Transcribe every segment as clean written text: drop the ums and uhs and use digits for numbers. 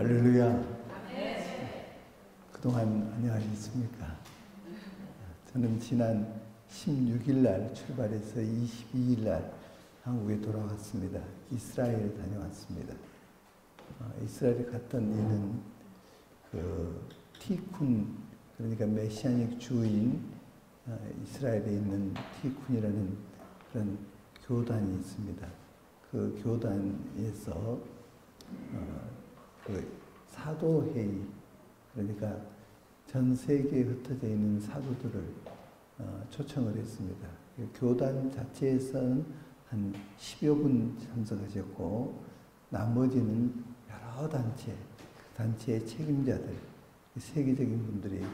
할렐루야. 그동안 안녕하셨습니까? 저는 지난 16일 날 출발해서 22일 날 한국에 돌아왔습니다. 이스라엘에 다녀왔습니다. 이스라엘에 갔던 이유는 티쿤, 그러니까 메시아닉 주인, 이스라엘에 있는 티쿤이라는 그런 교단이 있습니다. 그 교단에서 사도회의, 그러니까 전 세계에 흩어져 있는 사도들을 초청을 했습니다. 교단 자체에서는 한 10여 분 참석하셨고, 나머지는 여러 단체의 책임자들, 세계적인 분들이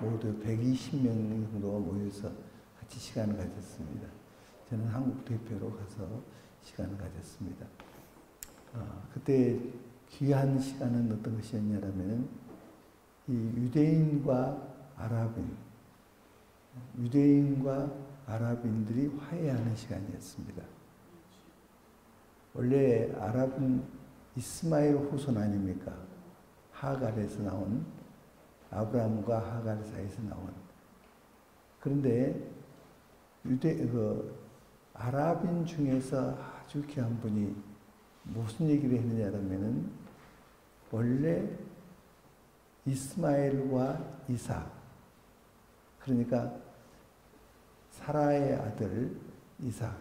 모두 120명 정도가 모여서 같이 시간을 가졌습니다. 저는 한국 대표로 가서 시간을 가졌습니다. 그때 귀한 시간은 어떤 것이었냐면, 이 유대인과 아랍인들이 화해하는 시간이었습니다. 원래 아랍은 이스마엘 후손 아닙니까? 하갈에서 나온, 아브라함과 하갈 사이에서 나온. 그런데 아랍인 중에서 아주 귀한 분이 무슨 얘기를 했느냐면은, 원래 이스마엘과 이삭, 그러니까 사라의 아들 이삭,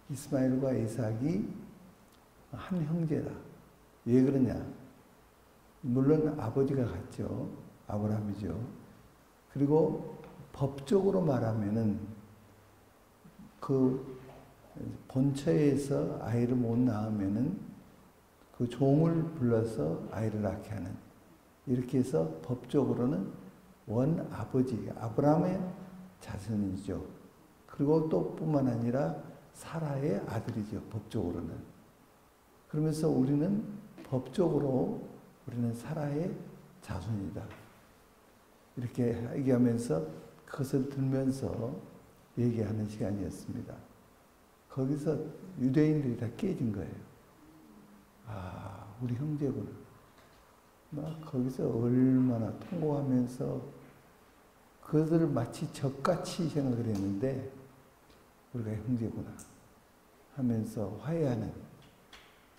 이스마엘과 이삭이 한 형제다. 왜 그러냐? 물론 아버지가 같죠. 아브라함이죠. 그리고 법적으로 말하면은 그 본처에서 아이를 못 낳으면은 그 종을 불러서 아이를 낳게 하는, 이렇게 해서 법적으로는 원 아버지, 아브라함의 자손이죠. 그리고 또 뿐만 아니라 사라의 아들이죠. 법적으로는. 그러면서 우리는 법적으로 우리는 사라의 자손이다. 이렇게 얘기하면서 그것을 들면서 얘기하는 시간이었습니다. 거기서 유대인들이 다 깨진 거예요. 아, 우리 형제구나. 막 거기서 얼마나 통곡하면서 그들을 마치 적같이 생각을 했는데, 우리가 형제구나 하면서 화해하는,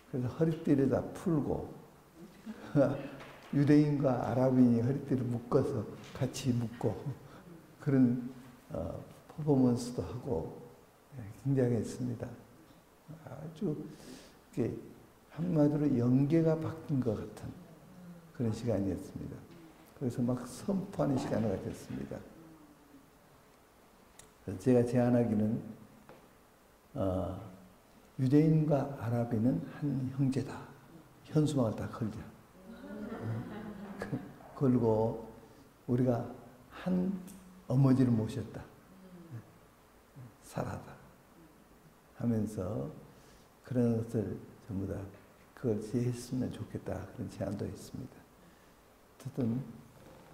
그래서 허리띠를 다 풀고 유대인과 아랍인이 허리띠를 묶어서 같이 묶고 그런 퍼포먼스도 하고 굉장했습니다. 아주 한마디로 영계가 바뀐 것 같은 그런 시간이었습니다. 그래서 막 선포하는 시간을 가졌습니다. 제가 제안하기는 유대인과 아랍인은 한 형제다. 현수막을 다 걸자. 걸고 우리가 한 어머니를 모셨다. 사라다. 하면서 그런 것을 전부 다 그걸 했으면 좋겠다. 그런 제안도 했습니다. 어쨌든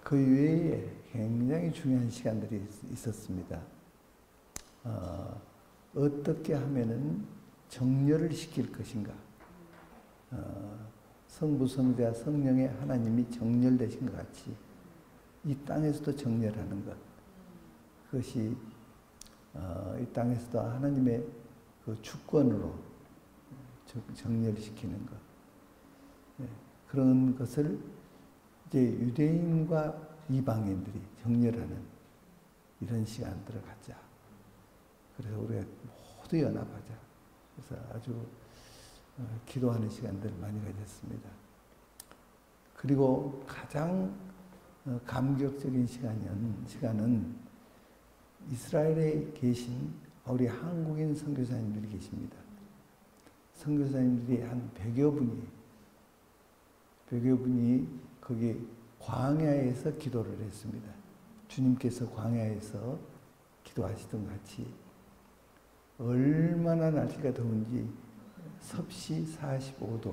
그 외에 굉장히 중요한 시간들이 있었습니다. 어떻게 하면은 정렬을 시킬 것인가. 성부, 성자, 성령의 하나님이 정렬되신 것 같이 이 땅에서도 정렬하는 것. 그것이 이 땅에서도 하나님의 그 주권으로 정렬시키는 것. 그런 것을 이제 유대인과 이방인들이 정렬하는 이런 시간들을 갖자. 그래서 우리가 모두 연합하자. 그래서 아주 기도하는 시간들을 많이 가졌습니다. 그리고 가장 감격적인 시간은 이스라엘에 계신 우리 한국인 선교사님들이 계십니다. 선교사님들이 한 100여 분이 거기 광야에서 기도를 했습니다. 주님께서 광야에서 기도하시던 같이 얼마나 날씨가 더운지 섭씨 45도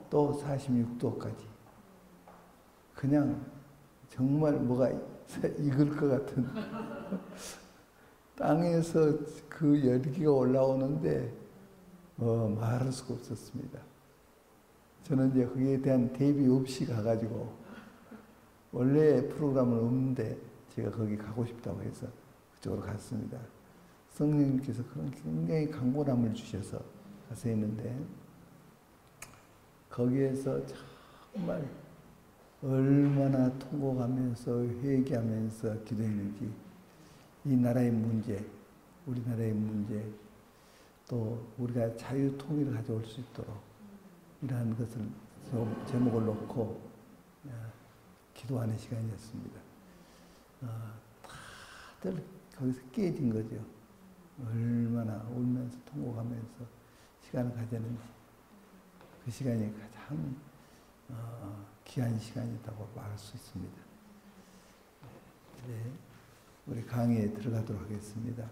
또 46도까지 그냥 정말 뭐가 익을 것 같은 땅에서 그 열기가 올라오는데 말할 수가 없었습니다. 저는 이제 거기에 대한 대비 없이 가가지고 원래 프로그램은 없는데 제가 거기 가고 싶다고 해서 그쪽으로 갔습니다. 성령님께서 그런 굉장히 강고함을 주셔서 가서 했는데 거기에서 정말 얼마나 통곡하면서 회개하면서 기도했는지 이 나라의 문제, 우리나라의 문제, 또 우리가 자유 통일을 가져올 수 있도록 이러한 것을 제목을 놓고 기도하는 시간이었습니다. 다들 거기서 깨진 거죠. 얼마나 울면서 통곡하면서 시간을 가졌는지 그 시간이 가장 귀한 시간이었다고 말할 수 있습니다. 네, 우리 강의에 들어가도록 하겠습니다.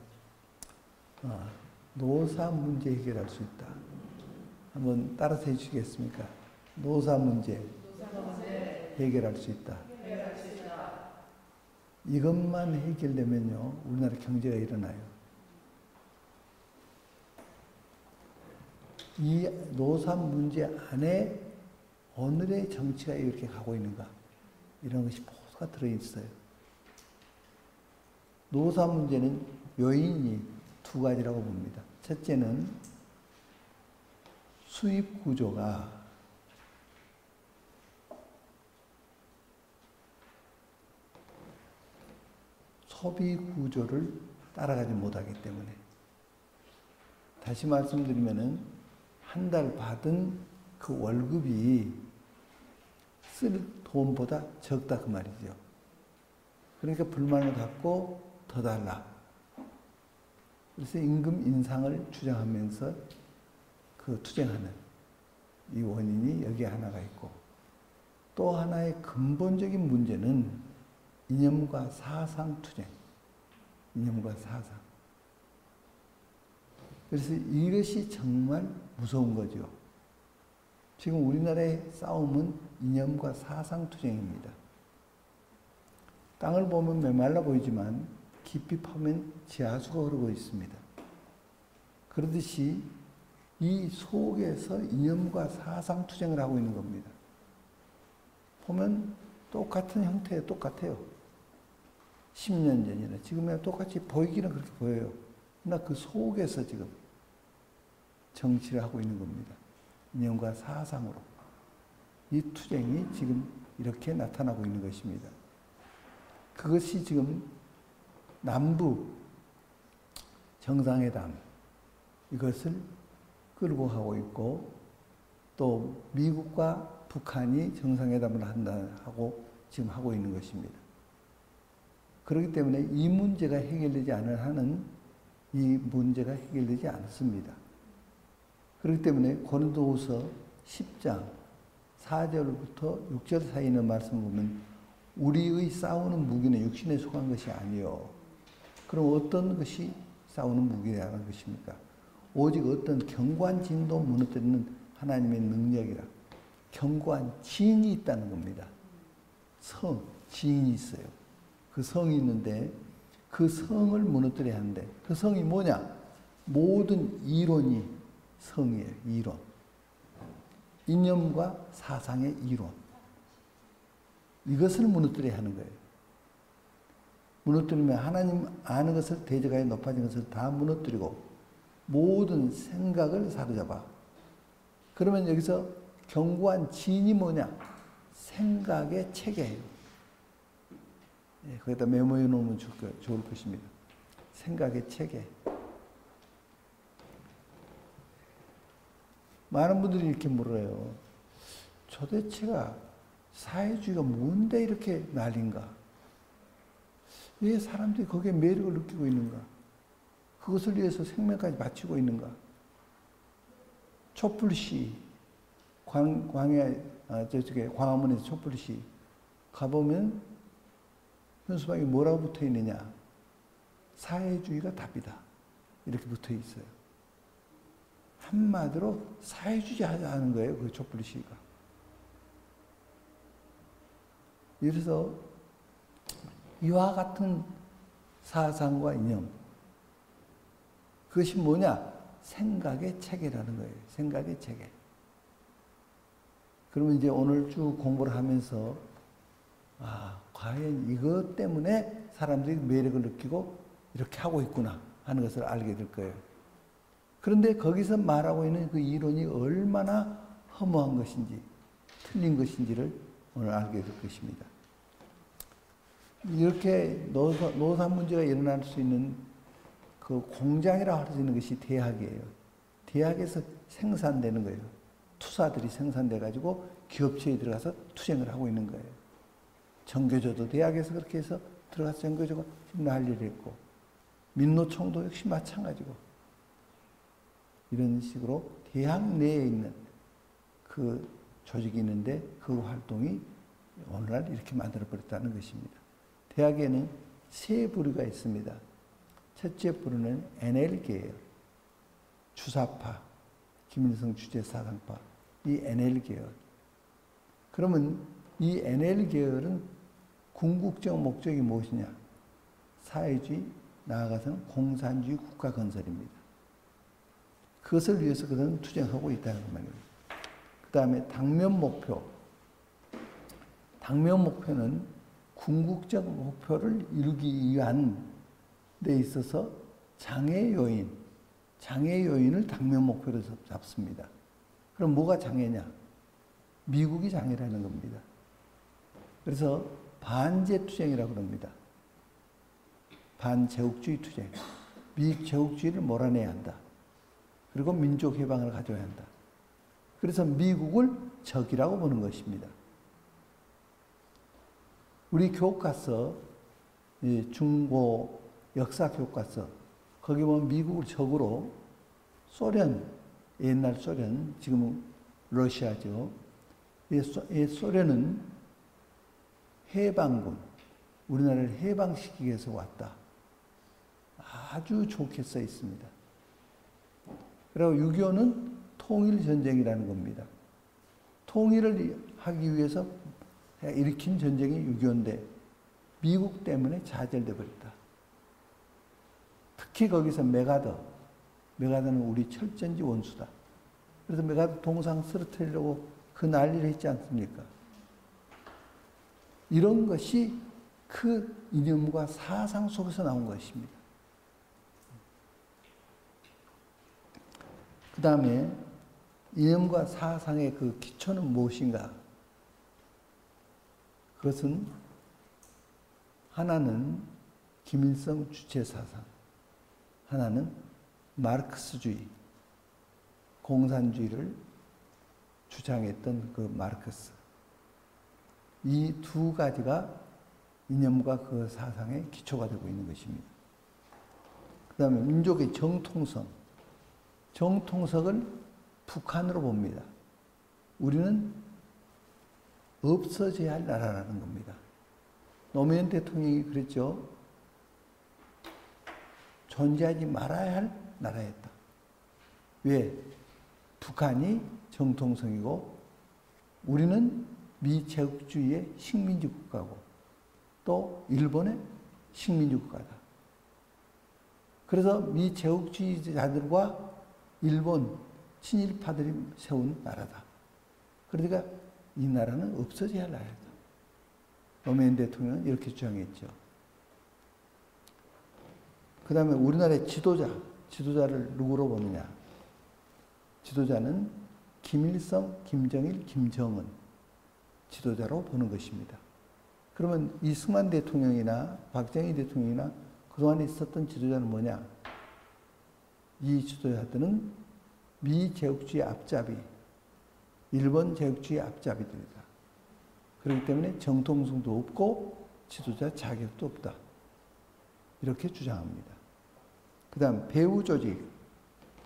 노사 문제 해결할 수 있다. 한번 따라서 해주시겠습니까? 노사 문제 해결할 수 있다. 이것만 해결되면요, 우리나라 경제가 일어나요. 이 노사 문제 안에 오늘의 정치가 이렇게 가고 있는가, 이런 것이 모두가 들어있어요. 노사 문제는 요인이 두 가지라고 봅니다. 첫째는 수입 구조가 소비 구조를 따라가지 못하기 때문에, 다시 말씀드리면은 한 달 받은 그 월급이 쓸 돈보다 적다 그 말이죠. 그러니까 불만을 갖고 더 달라. 그래서 임금 인상을 주장하면서 그 투쟁하는 이 원인이 여기에 하나가 있고, 또 하나의 근본적인 문제는 이념과 사상 투쟁, 이념과 사상. 그래서 이것이 정말 무서운 거죠. 지금 우리나라의 싸움은 이념과 사상 투쟁입니다. 땅을 보면 메말라 보이지만 깊이 파면 지하수가 흐르고 있습니다. 그러듯이 이 속에서 이념과 사상 투쟁을 하고 있는 겁니다. 보면 똑같은 형태에 똑같아요. 10년 전이나 지금이나 똑같이 보이기는 그렇게 보여요. 그러나 그 속에서 지금 정치를 하고 있는 겁니다. 이념과 사상으로. 이 투쟁이 지금 이렇게 나타나고 있는 것입니다. 그것이 지금 남북 정상회담 이것을 끌고 가고 있고, 또 미국과 북한이 정상회담을 한다 하고 지금 하고 있는 것입니다. 그렇기 때문에 이 문제가 해결되지 않을 한은 이 문제가 해결되지 않습니다. 그렇기 때문에 고린도후서 10장 4절부터 6절 사이에 있는 말씀을 보면 우리의 싸우는 무기는 육신에 속한 것이 아니요. 그럼 어떤 것이 싸우는 무기라는 것입니까? 오직 어떤 견고한 진도 무너뜨리는 하나님의 능력이라. 견고한 진이 있다는 겁니다. 성, 진이 있어요. 그 성이 있는데 그 성을 무너뜨려야 하는데 그 성이 뭐냐? 모든 이론이 성이에요. 이론. 이념과 사상의 이론. 이것을 무너뜨려야 하는 거예요. 무너뜨리면 하나님 아는 것을 대적하여 높아진 것을 다 무너뜨리고 모든 생각을 사로잡아. 그러면 여기서 견고한 진이 뭐냐? 생각의 체계예요. 예, 거기다 메모해 놓으면 좋을 것입니다. 생각의 체계. 많은 분들이 이렇게 물어요. 도대체가 사회주의가 뭔데 이렇게 난린가? 왜 사람들이 거기에 매력을 느끼고 있는가? 그것을 위해서 생명까지 바치고 있는가? 촛불시, 광화문에서 촛불시 가보면 현수막이 뭐라고 붙어 있느냐? 사회주의가 답이다. 이렇게 붙어 있어요. 한마디로 사회주의 하자는 거예요. 그 촛불시가. 그래서 이와 같은 사상과 이념, 그것이 뭐냐? 생각의 체계라는 거예요. 생각의 체계. 그러면 이제 오늘 쭉 공부를 하면서 과연 이것 때문에 사람들이 매력을 느끼고 이렇게 하고 있구나 하는 것을 알게 될 거예요. 그런데 거기서 말하고 있는 그 이론이 얼마나 허무한 것인지 틀린 것인지를 오늘 알게 될 것입니다. 이렇게 노사 문제가 일어날 수 있는 그 공장이라고 할 수 있는 것이 대학이에요. 대학에서 생산되는 거예요. 투사들이 생산돼 가지고 기업체에 들어가서 투쟁을 하고 있는 거예요. 정교조도 대학에서 그렇게 해서 들어가서 정교조가 난리를 했고, 민노총도 역시 마찬가지고, 이런 식으로 대학 내에 있는 그 조직이 있는데 그 활동이 오늘날 이렇게 만들어버렸다는 것입니다. 대학에는 세 부류가 있습니다. 첫째 부류는 NL계예요. 주사파, 김일성 주체사상파, 이 NL계열. 그러면 이 NL계열은 궁극적 목적이 무엇이냐? 사회주의, 나아가서는 공산주의 국가 건설입니다. 그것을 위해서 그들은 투쟁하고 있다는 말이에요. 그 다음에 당면 목표. 당면 목표는 궁극적 목표를 이루기 위한 데 있어서 장애 요인을 당면 목표로 잡습니다. 그럼 뭐가 장애냐? 미국이 장애라는 겁니다. 그래서 반제 투쟁이라고 합니다. 반제국주의 투쟁. 미제국주의를 몰아내야 한다. 그리고 민족 해방을 가져야 한다. 그래서 미국을 적이라고 보는 것입니다. 우리 교과서, 중고 역사 교과서, 거기 보면 미국을 적으로 소련, 옛날 소련, 지금은 러시아죠. 소련은 해방군, 우리나라를 해방시키기 위해서 왔다. 아주 좋게 써 있습니다. 그리고 6.25는 통일전쟁이라는 겁니다. 통일을 하기 위해서 일으킨 전쟁이 6.25인데 미국 때문에 좌절돼 버렸다. 특히 거기서 메가더는 우리 철전지 원수다. 그래서 메가더 동상 쓰러뜨리려고 그 난리를 했지 않습니까? 이런 것이 그 이념과 사상 속에서 나온 것입니다. 그 다음에 이념과 사상의 그 기초는 무엇인가? 그것은 하나는 김일성 주체사상, 하나는 마르크스주의, 공산주의를 주장했던 그 마르크스. 이 두 가지가 이념과 그 사상의 기초가 되고 있는 것입니다. 그 다음에 민족의 정통성을 북한으로 봅니다. 우리는 없어져야 할 나라라는 겁니다. 노무현 대통령이 그랬죠. 존재하지 말아야 할 나라였다. 왜? 북한이 정통성이고 우리는 미제국주의의 식민지 국가고 또 일본의 식민지 국가다. 그래서 미제국주의자들과 일본 친일파들이 세운 나라다. 그러니까 이 나라는 없어져야 할 나라다. 노무현 대통령은 이렇게 주장했죠. 그 다음에 우리나라의 지도자를 누구로 보느냐? 지도자는 김일성, 김정일, 김정은 지도자로 보는 것입니다. 그러면 이승만 대통령이나 박정희 대통령이나 그동안 있었던 지도자는 뭐냐? 이 지도자들은 미제국주의 앞잡이, 일본 제국주의 앞잡이들이다. 그렇기 때문에 정통성도 없고 지도자 자격도 없다. 이렇게 주장합니다. 그 다음 배후 조직.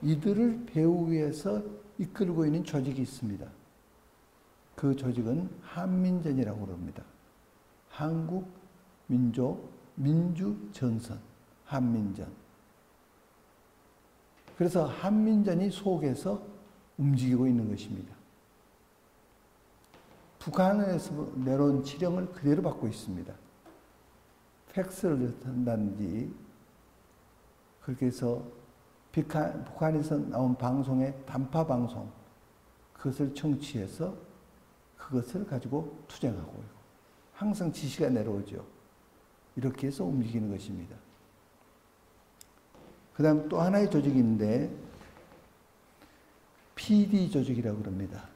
이들을 배후 위에서 이끌고 있는 조직이 있습니다. 그 조직은 한민전이라고 합니다. 한국 민주전선, 한민전. 그래서 한민전이 속에서 움직이고 있는 것입니다. 북한에서 내려온 지령을 그대로 받고 있습니다. 팩스를 한다든지 그렇게 해서 북한에서 나온 방송의 단파 방송 그것을 청취해서 그것을 가지고 투쟁하고 항상 지시가 내려오죠. 이렇게 해서 움직이는 것입니다. 그 다음 또 하나의 조직이 있는데 PD 조직이라고 그럽니다.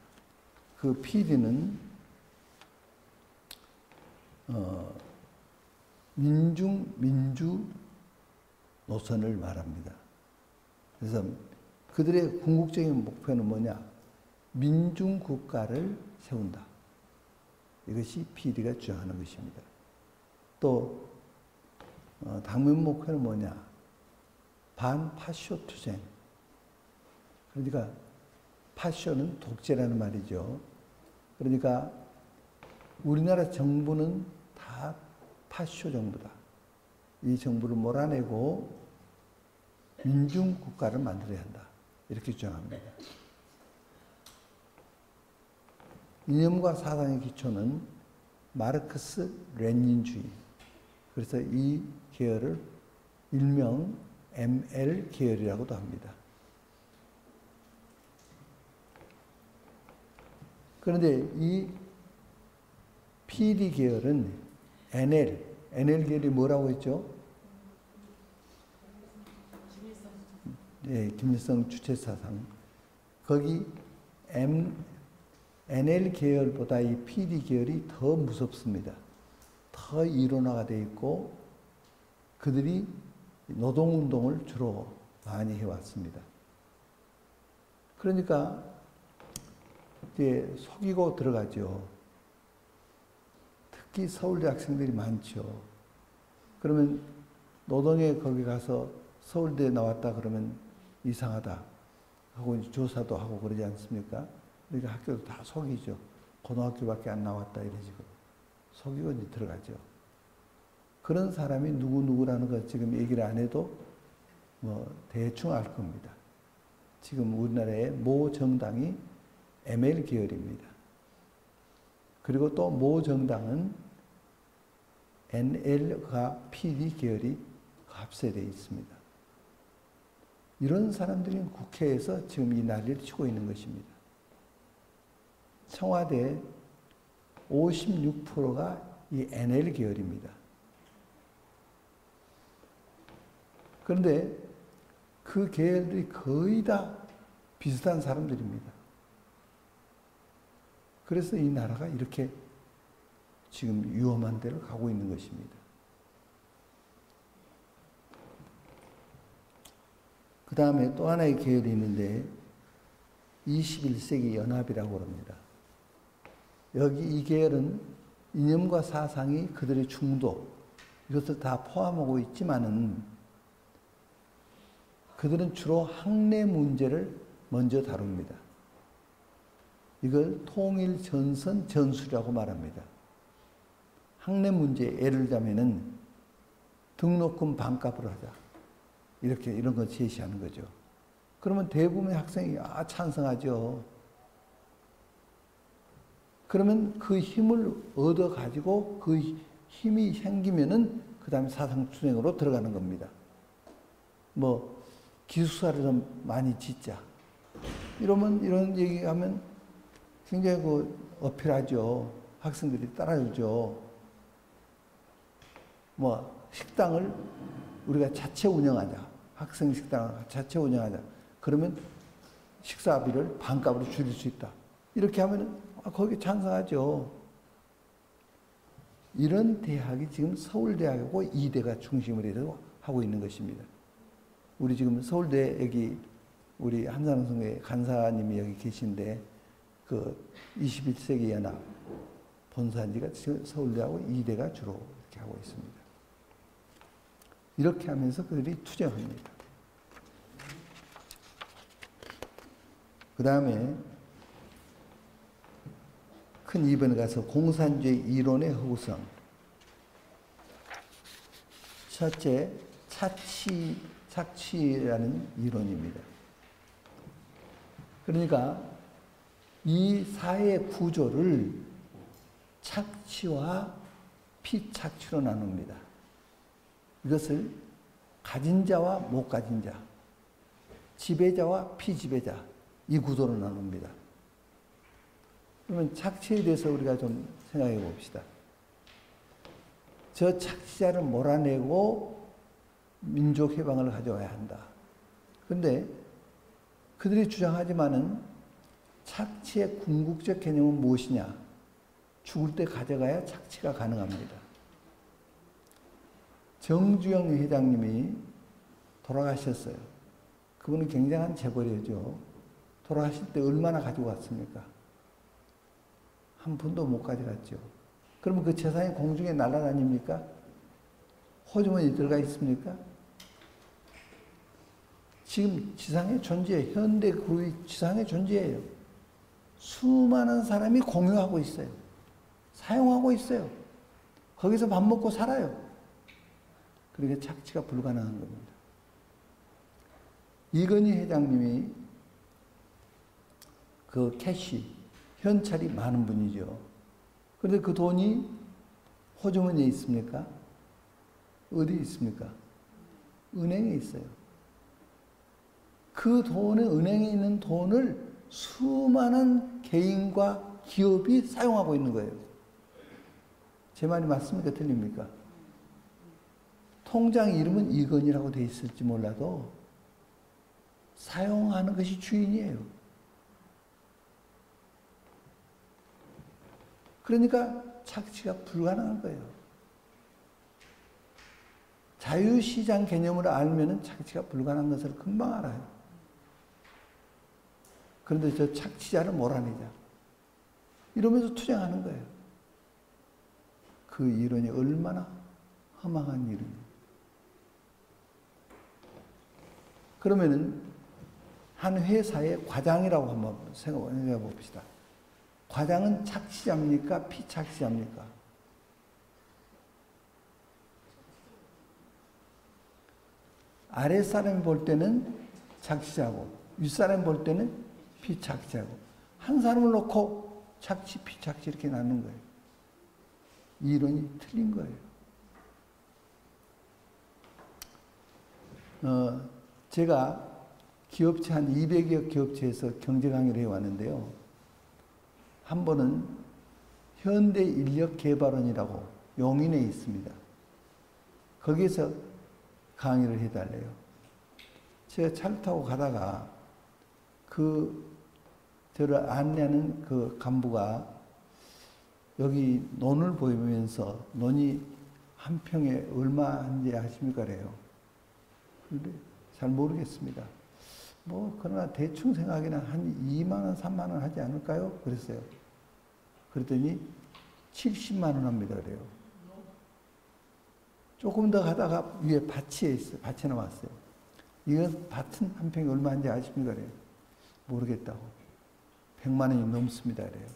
그 PD는 민주 노선을 말합니다. 그래서 그들의 궁극적인 목표는 뭐냐? 민중 국가를 세운다. 이것이 PD가 주장하는 것입니다. 또 당면 목표는 뭐냐? 반파쇼 투쟁. 그러니까 파쇼는 독재라는 말이죠. 그러니까 우리나라 정부는 다 파쇼 정부다. 이 정부를 몰아내고 민중 국가를 만들어야 한다. 이렇게 주장합니다. 이념과 사상의 기초는 마르크스 레닌주의. 그래서 이 계열을 일명 ML 계열이라고도 합니다. 그런데 이 PD 계열은 NL 계열이 뭐라고 했죠? 네, 김일성 주체사상. 거기 NL 계열보다 이 PD 계열이 더 무섭습니다. 더 이론화가 되어 있고 그들이 노동운동을 주로 많이 해왔습니다. 그러니까 이제 속이고 들어가죠. 특히 서울대 학생들이 많죠. 그러면 노동에 거기 가서 서울대 나왔다 그러면 이상하다 하고 조사도 하고 그러지 않습니까? 그러니까 학교도 다 속이죠. 고등학교밖에 안 나왔다 이러지고 속이고 이제 들어가죠. 그런 사람이 누구라는 거 지금 얘기를 안 해도 뭐 대충 알 겁니다. 지금 우리나라의 모 정당이 ML 계열입니다. 그리고 또 모 정당은 NL과 PD 계열이 합세되어 있습니다. 이런 사람들이 국회에서 지금 이 난리를 치고 있는 것입니다. 청와대 56%가 이 NL 계열입니다. 그런데 그 계열들이 거의 다 비슷한 사람들입니다. 그래서 이 나라가 이렇게 지금 위험한 데를 가고 있는 것입니다. 그 다음에 또 하나의 계열이 있는데 21세기 연합이라고 합니다. 여기 이 계열은 이념과 사상이 그들의 중도 이것을 다 포함하고 있지만은 그들은 주로 학내 문제를 먼저 다룹니다. 이걸 통일 전선 전술이라고 말합니다. 학내 문제 예를 들자면은 등록금 반값으로 하자. 이런 거 제시하는 거죠. 그러면 대부분의 학생이 찬성하죠. 그러면 그 힘을 얻어 가지고 그 힘이 생기면은 그 다음에 사상 투쟁으로 들어가는 겁니다. 뭐 기숙사를 좀 많이 짓자. 이런 얘기하면 굉장히 어필하죠. 학생들이 따라주죠. 뭐 식당을 우리가 자체 운영하자. 학생 식당을 자체 운영하자. 그러면 식사비를 반값으로 줄일 수 있다. 이렇게 하면 거기 찬성하죠. 이런 대학이 지금 서울대하고 이대가 중심으로 해서 하고 있는 것입니다. 우리 지금 서울대 여기 우리 한산성의 간사님이 여기 계신데 그 21세기 연합 본산지가 지금 서울대하고 이대가 주로 이렇게 하고 있습니다. 이렇게 하면서 그들이 투쟁합니다. 그 다음에 큰 2번에 가서 공산주의 이론의 허구성. 첫째, 착취라는 이론입니다. 그러니까 이 사회 구조를 착취와 피착취로 나눕니다. 이것을 가진 자와 못 가진 자, 지배자와 피지배자 이 구도로 나눕니다. 그러면 착취에 대해서 우리가 좀 생각해 봅시다. 저 착취자를 몰아내고 민족 해방을 가져와야 한다. 그런데 그들이 주장하지만은 착취의 궁극적 개념은 무엇이냐? 죽을 때 가져가야 착취가 가능합니다. 정주영 회장님이 돌아가셨어요. 그분은 굉장한 재벌이죠. 돌아가실 때 얼마나 가지고 왔습니까? 한 푼도 못 가져갔죠. 그러면 그 재산이 공중에 날아다닙니까? 호주머니에 들어가 있습니까? 지금 지상에 존재해요. 현대 그룹이 지상에 존재해요. 수많은 사람이 공유하고 있어요. 사용하고 있어요. 거기서 밥 먹고 살아요. 그러니까 착취가 불가능한 겁니다. 이건희 회장님이 그 캐시, 현찰이 많은 분이죠. 그런데 그 돈이 호주머니에 있습니까? 어디 있습니까? 은행에 있어요. 그 돈은 은행에 있는 돈을 수많은 개인과 기업이 사용하고 있는 거예요. 제 말이 맞습니까? 틀립니까? 통장 이름은 이건희라고 되어 있을지 몰라도 사용하는 것이 주인이에요. 그러니까 착취가 불가능한 거예요. 자유시장 개념을 알면 착취가 불가능한 것을 금방 알아요. 그런데 저 착취자를 몰아내자. 이러면서 투쟁하는 거예요. 그 이론이 얼마나 허망한 이론이에요. 그러면은 한 회사의 과장이라고 한번 생각해 봅시다. 과장은 착취자입니까? 피착취자입니까? 아랫사람이 볼 때는 착취자고 윗사람이 볼 때는 피착취자고 한 사람을 놓고 착취, 피착취 이렇게 나누는 거예요. 이 이론이 틀린 거예요. 제가 기업체 한 200여 기업체에서 경제 강의를 해왔는데요. 한 번은 현대인력개발원이라고 용인에 있습니다. 거기에서 강의를 해달래요. 제가 차를 타고 가다가 저를 안내하는 그 간부가 여기 논을 보이면서 논이 한 평에 얼마인지 아십니까? 그래요. 근데 잘 모르겠습니다. 그러나 대충 생각에는 한 2만 원, 3만 원 하지 않을까요? 그랬어요. 그랬더니 70만 원 합니다. 그래요. 조금 더 가다가 위에 밭이 있어요. 밭이 나왔어요. 이건 밭은 한 평에 얼마인지 아십니까? 그래요. 모르겠다고. 100만 원이 넘습니다. 그래요.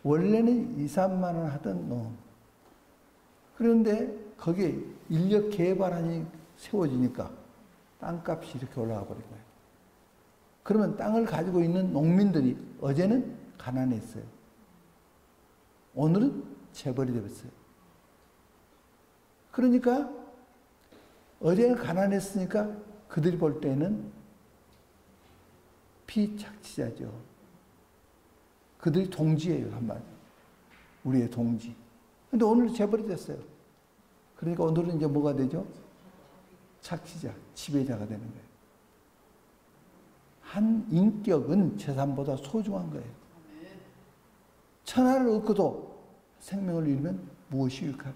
원래는 2, 3만 원 하던 농. 그런데 거기에 인력 개발안이 세워지니까 땅값이 이렇게 올라가 버린 거예요. 그러면 땅을 가지고 있는 농민들이 어제는 가난했어요. 오늘은 재벌이 되었어요. 그러니까 어제는 가난했으니까 그들이 볼 때는 피착취자죠. 그들이 동지예요, 한마디. 우리의 동지. 근데 오늘 재벌이 됐어요. 그러니까 오늘은 이제 뭐가 되죠? 착취자, 지배자가 되는 거예요. 한 인격은 재산보다 소중한 거예요. 천하를 얻고도 생명을 잃으면 무엇이 유익하며?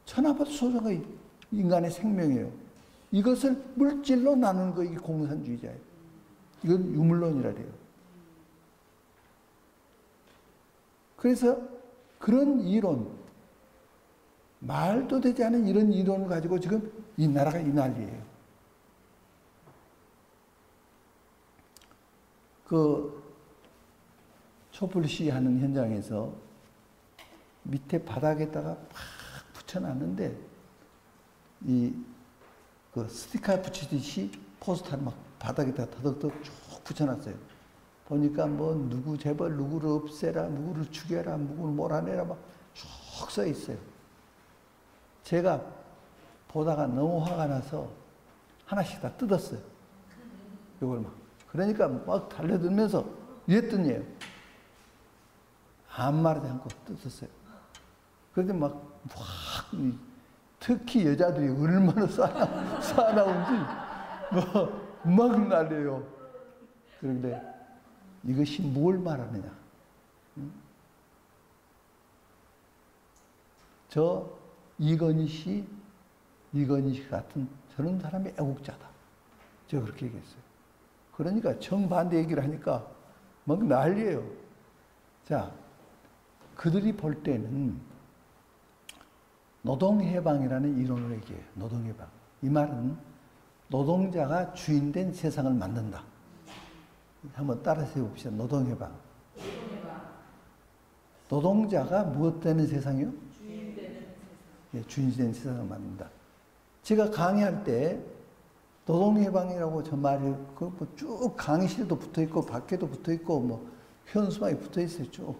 천하보다 소중한 거 인간의 생명이에요. 이것을 물질로 나누는 거 이게 공산주의자예요. 이건 유물론이라 해요. 그래서 그런 이론, 말도 되지 않은 이런 이론을 가지고 지금 이 나라가 이 난리예요. 그 촛불 시위하는 현장에서 밑에 바닥에다가 팍 붙여놨는데 그 스티커 붙이듯이 포스터를 막 바닥에다 더덕더덕 쭉 붙여놨어요. 보니까 누구 재벌 누구를 없애라, 누구를 죽여라, 누구를 몰아내라 막 쭉 써 있어요. 제가 보다가 너무 화가 나서 하나씩 다 뜯었어요. 이걸 막. 그러니까 막 달려들면서 이랬더니 아무 말하지 않고 뜯었어요. 그런데 특히 여자들이 얼마나 싸나운지 막 날려요. 그런데 이것이 뭘 말하느냐? 저 이건희 씨 같은 저런 사람이 애국자다. 제가 그렇게 얘기했어요. 그러니까 정반대 얘기를 하니까 막 난리예요. 자, 그들이 볼 때는 노동해방이라는 이론을 얘기해요. 노동해방. 이 말은 노동자가 주인된 세상을 만든다. 한번 따라서 해봅시다. 노동해방. 노동자가 무엇 되는 세상이요? 주인되는 세상. 예, 주인되는 세상을 만든다. 제가 강의할 때 노동해방이라고 저 말이 쭉 강의실에도 붙어있고 밖에도 붙어있고 현수막에 붙어있어요. 쭉.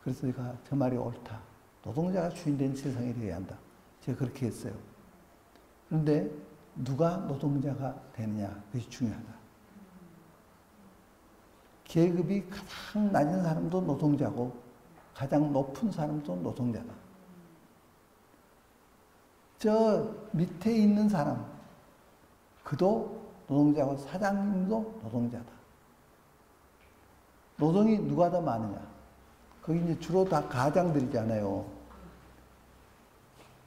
그래서 제가 저 말이 옳다. 노동자가 주인된 세상이 되어야 한다. 제가 그렇게 했어요. 그런데 누가 노동자가 되느냐, 그것이 중요하다. 계급이 가장 낮은 사람도 노동자고 가장 높은 사람도 노동자다. 저 밑에 있는 사람, 그도 노동자고 사장님도 노동자다. 노동이 누가 더 많으냐? 거기 이제 주로 다 가장들이잖아요.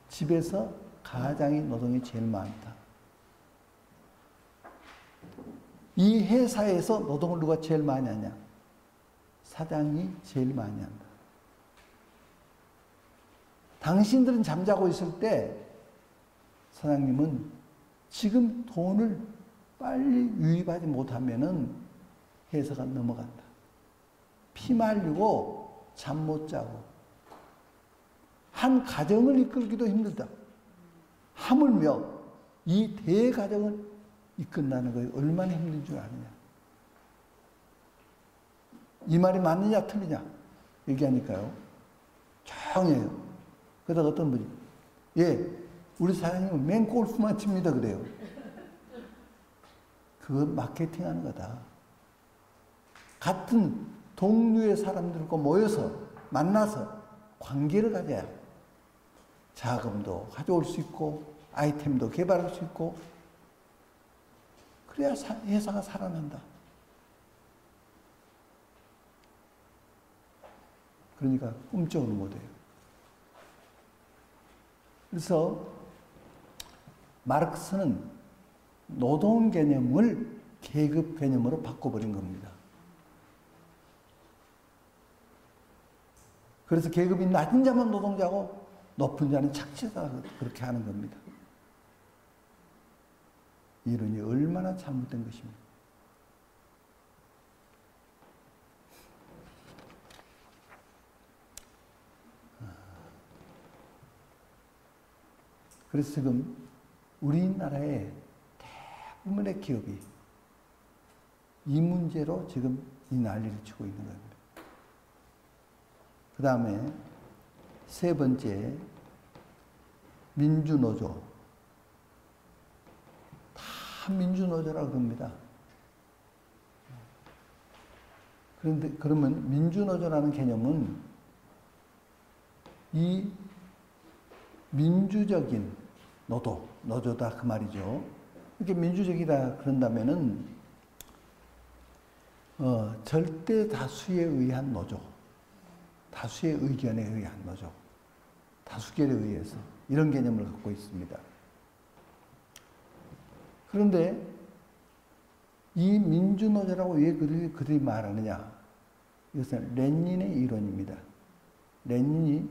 집에서 가장이 노동이 제일 많다. 이 회사에서 노동을 누가 제일 많이 하냐? 사장이 제일 많이 한다. 당신들은 잠자고 있을 때 사장님은 지금 돈을 빨리 유입하지 못하면은 회사가 넘어간다. 피 말리고 잠 못 자고 한 가정을 이끌기도 힘들다. 하물며 이 대가정을 이끈다는 것이 얼마나 힘든 줄 아느냐. 이 말이 맞느냐 틀리냐 얘기하니까요. 조용해요. 그러다가 어떤 분이 우리 사장님은 맨 골프만 칩니다 그래요. 그건 마케팅하는 거다. 같은 동류의 사람들과 모여서 만나서 관계를 가져야 자금도 가져올 수 있고 아이템도 개발할 수 있고 그래야 회사가 살아난다. 그러니까 꿈쩍을 못해요. 그래서 마르크스는 노동 개념을 계급 개념으로 바꿔버린 겁니다. 그래서 계급이 낮은 자만 노동자고 높은 자는 착취자가 그렇게 하는 겁니다. 이론이 얼마나 잘못된 것입니까? 그래서 지금 우리나라의 대부분의 기업이 이 문제로 지금 이 난리를 치고 있는 겁니다. 그 다음에 세 번째, 민주노조. 다 민주노조라고 그럽니다. 그런데, 그러면 민주노조라는 개념은 이 민주적인 노조다 그 말이죠. 이렇게 민주적이다 그런다면은, 절대 다수에 의한 노조. 다수의 의견에 의한 노조. 다수결에 의해서 이런 개념을 갖고 있습니다. 그런데 이 민주노조라고 왜 그들이 말하느냐? 이것은 레닌의 이론입니다. 레닌이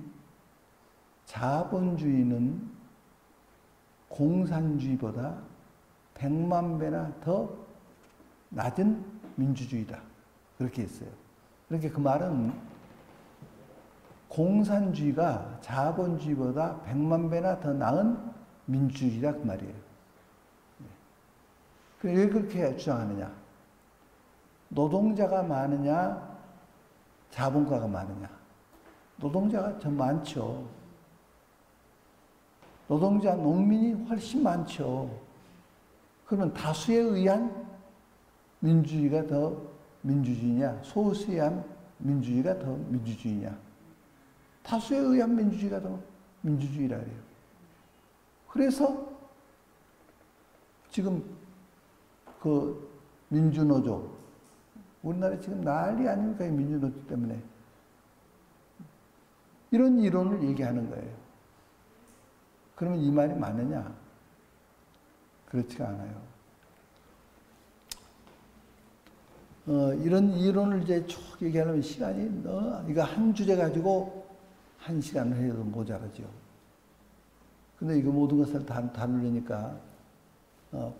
자본주의는 공산주의보다 100만 배나 더 낮은 민주주의다. 그렇게 했어요. 그렇게 그 말은 공산주의가 자본주의보다 100만 배나 더 나은 민주주의다 그 말이에요. 왜 그렇게 주장하느냐? 노동자가 많으냐? 자본가가 많으냐? 노동자가 더 많죠. 노동자, 농민이 훨씬 많죠. 그러면 다수에 의한 민주주의가 더 민주주의냐, 소수에 의한 민주주의가 더 민주주의냐, 다수에 의한 민주주의가 더 민주주의라 그래요. 그래서 지금 그 민주노조, 우리나라에 지금 난리 아닙니까? 이 민주노조 때문에. 이런 이론을 얘기하는 거예요. 그러면 이 말이 맞느냐? 그렇지가 않아요. 이런 이론을 이제 쭉 얘기하려면 시간이 이거 한 주제 가지고 한 시간을 해도 모자라죠. 근데 이거 모든 것을 다루려니까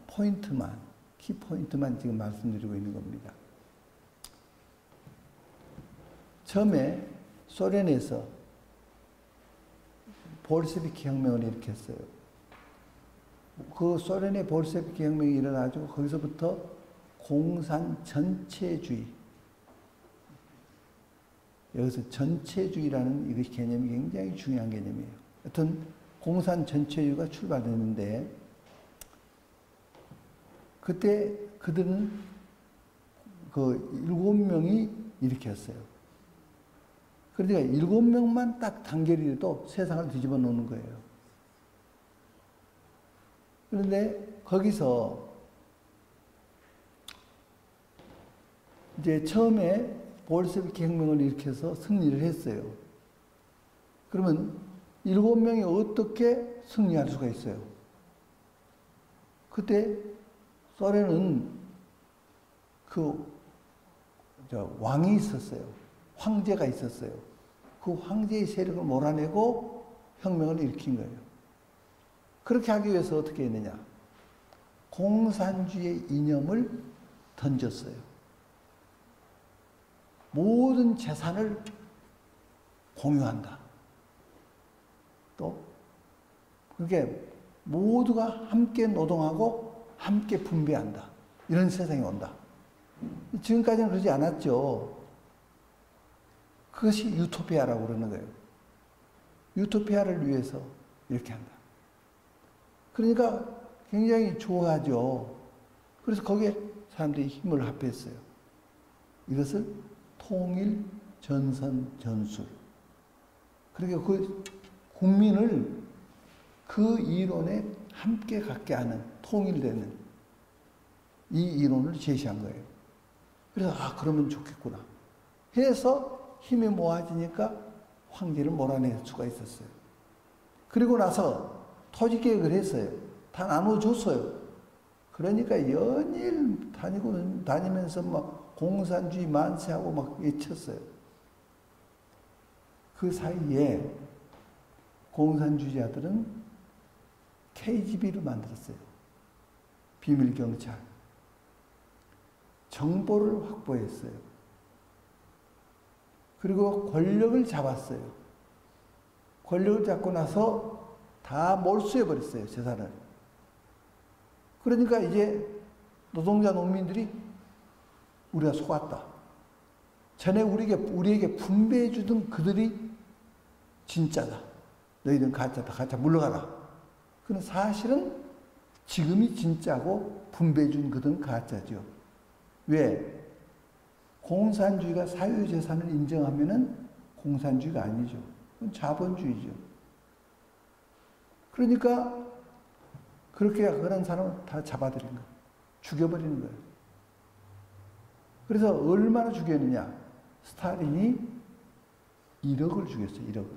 포인트만, 키 포인트만 지금 말씀드리고 있는 겁니다. 처음에 소련에서 볼셰비키 혁명을 일으켰어요. 그 소련의 볼셰비키 혁명이 일어나가지고 거기서부터 공산 전체주의, 여기서 전체주의라는 이 개념이 굉장히 중요한 개념이에요. 하여튼 공산 전체주의가 출발했는데 그때 그들은 그 7명이 일으켰어요. 그러니까 7명만 딱 단결이 돼도 세상을 뒤집어 놓는 거예요. 그런데 거기서 이제 처음에 볼셰비키 혁명을 일으켜서 승리를 했어요. 그러면 7명이 어떻게 승리할 수가 있어요? 그때 소련은 왕이 있었어요. 황제가 있었어요. 그 황제의 세력을 몰아내고 혁명을 일으킨 거예요. 그렇게 하기 위해서 어떻게 했느냐? 공산주의 이념을 던졌어요. 모든 재산을 공유한다. 또 그게 모두가 함께 노동하고 함께 분배한다. 이런 세상이 온다. 지금까지는 그러지 않았죠. 그것이 유토피아라고 그러는 거예요. 유토피아를 위해서 이렇게 한다. 그러니까 굉장히 좋아하죠. 그래서 거기에 사람들이 힘을 합했어요. 이것을 통일, 전선, 전술. 그러니까 그 국민을 그 이론에 함께 갖게 하는, 통일되는 이 이론을 제시한 거예요. 그래서 그러면 좋겠구나 해서 힘이 모아지니까 황제를 몰아낼 수가 있었어요. 그리고 나서 토지개혁을 했어요. 다 나눠줬어요. 그러니까 연일 다니면서 막 공산주의 만세하고 막 외쳤어요. 그 사이에 공산주의자들은 KGB를 만들었어요. 비밀경찰. 정보를 확보했어요. 그리고 권력을 잡았어요. 권력을 잡고 나서 다 몰수해버렸어요, 재산을. 그러니까 이제 노동자, 농민들이 우리가 속았다. 전에 우리에게 분배해주던 그들이 진짜다. 너희들은 가짜다. 가짜 물러가라. 그는 사실은 지금이 진짜고 분배해준 그들은 가짜죠. 왜? 공산주의가 사유재산을 인정하면은 공산주의가 아니죠. 그건 자본주의죠. 그러니까 그렇게 그런 사람을 다 잡아들인 거예요. 죽여버리는 거예요. 그래서 얼마나 죽였느냐? 스탈린이 1억을 죽였어요. 1억을.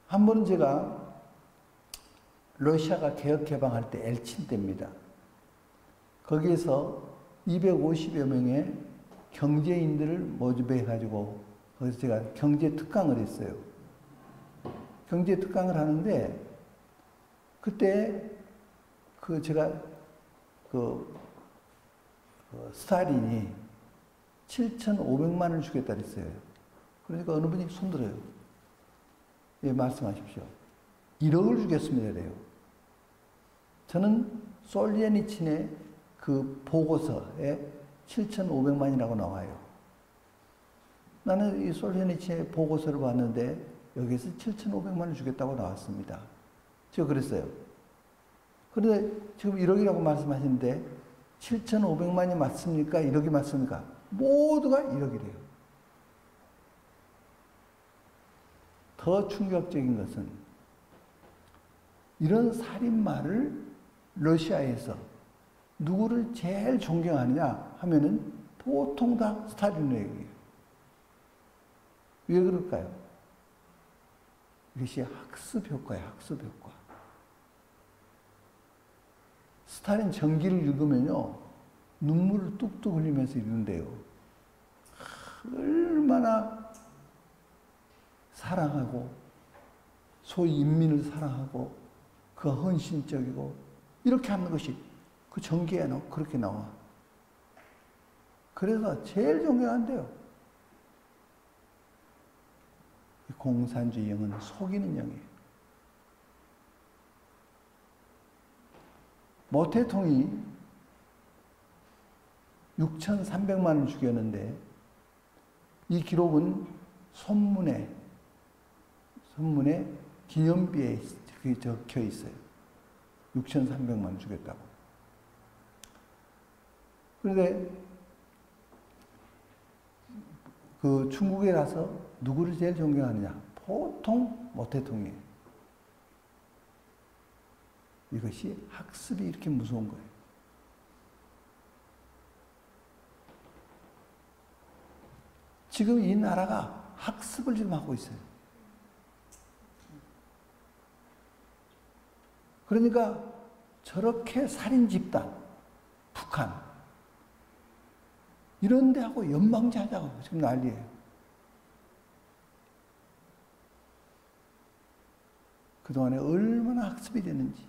한 번은 제가 러시아가 개혁개방할 때 엘친 때입니다. 거기에서 250여 명의 경제인들을 모집해가지고 거기서 제가 경제특강을 했어요. 경제특강을 하는데 그때 스탈린이 7,500만 원을 주겠다 그랬어요. 그러니까 어느 분이 손들어요. 예, 말씀하십시오. 1억을 주겠습니다. 그래요. 저는 솔제니친의 그 보고서에 7,500만이라고 나와요. 나는 이 솔제니친의 보고서를 봤는데 여기에서 7,500만을 주겠다고 나왔습니다. 제가 그랬어요. 그런데 지금 1억이라고 말씀하시는데 7,500만이 맞습니까? 1억이 맞습니까? 모두가 1억이래요. 더 충격적인 것은 이런 살인마를 러시아에서 누구를 제일 존경하느냐 하면은 보통 다 스탈린을 얘기해요. 왜 그럴까요? 이것이 학습 효과예요, 학습 효과. 스탈린 전기를 읽으면요, 눈물을 뚝뚝 흘리면서 읽는데요. 얼마나 사랑하고, 소위 인민을 사랑하고, 그 헌신적이고, 이렇게 하는 것이 그 전기에 그렇게 나와. 그래서 제일 존경한대요. 공산주의 영은 속이는 영이에요. 모태통이 6,300만 원을 죽였는데 이 기록은 손문에 기념비에 적혀 있어요. 6,300만 원 죽였다고. 그런데 그 중국에 가서 누구를 제일 존경하느냐? 보통 모태통이에요. 이것이 학습이 이렇게 무서운 거예요. 지금 이 나라가 학습을 지금 하고 있어요. 그러니까 저렇게 살인 집단, 북한, 이런 데하고 연방제하자고 지금 난리예요. 그동안에 얼마나 학습이 됐는지.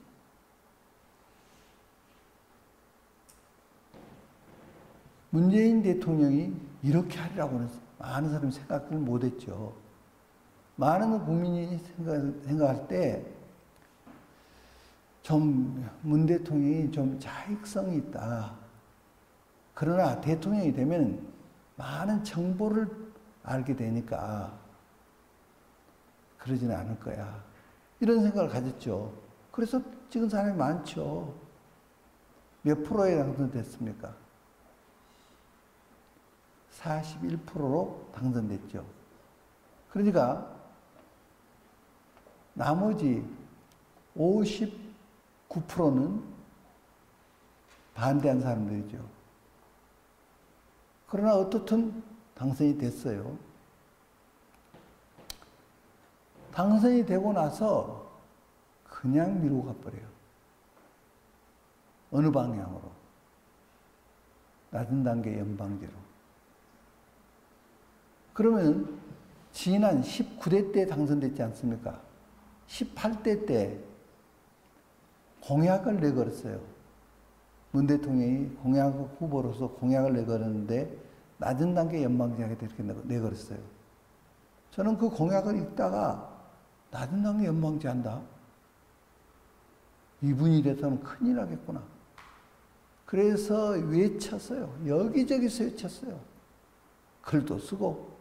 문재인 대통령이 이렇게 하리라고는 많은 사람이 생각을 못했죠. 많은 국민이 생각할 때 좀 문 대통령이 좀 자익성이 있다. 그러나 대통령이 되면 많은 정보를 알게 되니까 그러지는 않을 거야. 이런 생각을 가졌죠. 그래서 찍은 사람이 많죠. 몇 프로에 당선됐습니까? 41%로 당선됐죠. 그러니까 나머지 59%는 반대한 사람들이죠. 그러나 어떻든 당선이 됐어요. 당선이 되고 나서 그냥 미루고 가버려요. 어느 방향으로? 낮은 단계 연방제로. 그러면 지난 19대 때 당선됐지 않습니까? 18대 때 공약을 내걸었어요. 문 대통령이 공약 후보로서 공약을 내걸었는데 낮은 단계 연방제하게 이렇게 내걸었어요. 저는 그 공약을 읽다가 낮은 단계 연방제 한다? 이분이 이래서는 큰일 나겠구나. 그래서 외쳤어요. 여기저기서 외쳤어요. 글도 쓰고.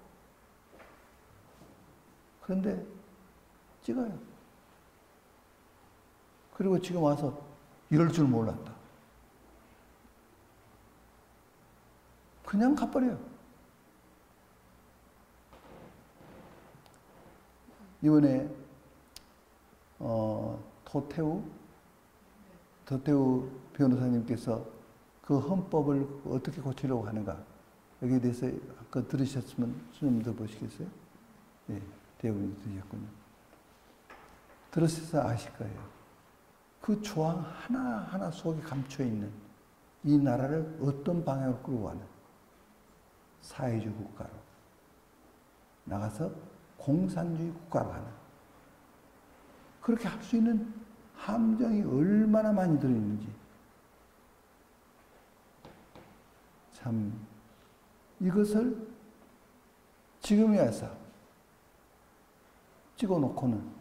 그런데 찍어요. 그리고 지금 와서 이럴 줄 몰랐다. 그냥 가버려요. 이번에 도태우 변호사님께서 그 헌법을 어떻게 고치려고 하는가 여기에 대해서 아까 들으셨으면 좀 더 보시겠어요? 예, 대부분 들으셨군요. 들으셔서 아실 거예요. 그 조항 하나하나 속에 감춰있는 이 나라를 어떤 방향으로 끌고 가는 사회주의 국가로 나가서 공산주의 국가로 가는 그렇게 할 수 있는 함정이 얼마나 많이 들어있는지 참 이것을 지금에 와서 찍어놓고는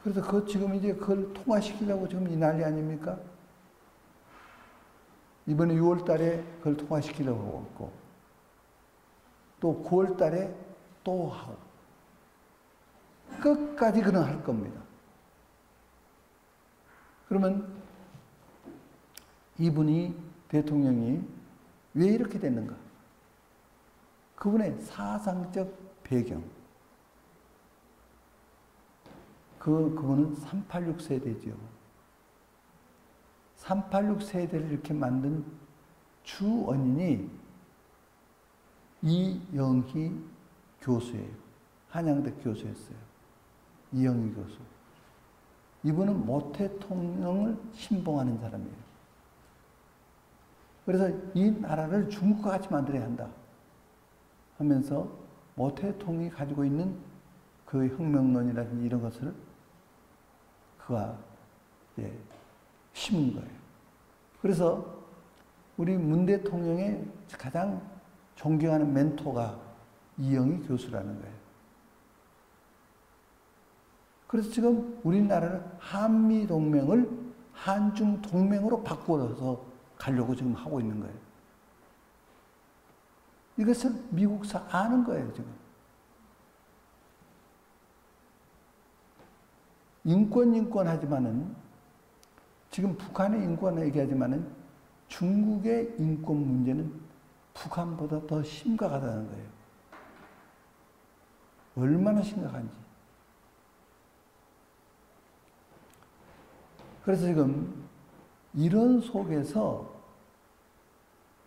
그래서 지금 이제 그걸 통과시키려고 지금 이 난리 아닙니까? 이번에 6월 달에 그걸 통과시키려고 하고 있고, 또 9월 달에 또 하고, 끝까지 그는 할 겁니다. 그러면 이분이 대통령이 왜 이렇게 됐는가? 그분의 사상적 배경. 그분은 386 세대죠. 386 세대를 이렇게 만든 주 원인이 이영희 교수예요. 한양대 교수였어요. 이영희 교수. 이분은 모태통령을 신봉하는 사람이에요. 그래서 이 나라를 중국과 같이 만들어야 한다 하면서 모태통이 가지고 있는 그 혁명론이라든지 이런 것을 그가 심은 거예요. 그래서 우리 문 대통령의 가장 존경하는 멘토가 이영희 교수라는 거예요. 그래서 지금 우리나라는 한미동맹을 한중동맹으로 바꿔서 가려고 지금 하고 있는 거예요. 이것을 미국사 아는 거예요, 지금. 인권 하지만은, 지금 북한의 인권을 얘기하지만은 중국의 인권 문제는 북한보다 더 심각하다는 거예요. 얼마나 심각한지. 그래서 지금 이런 속에서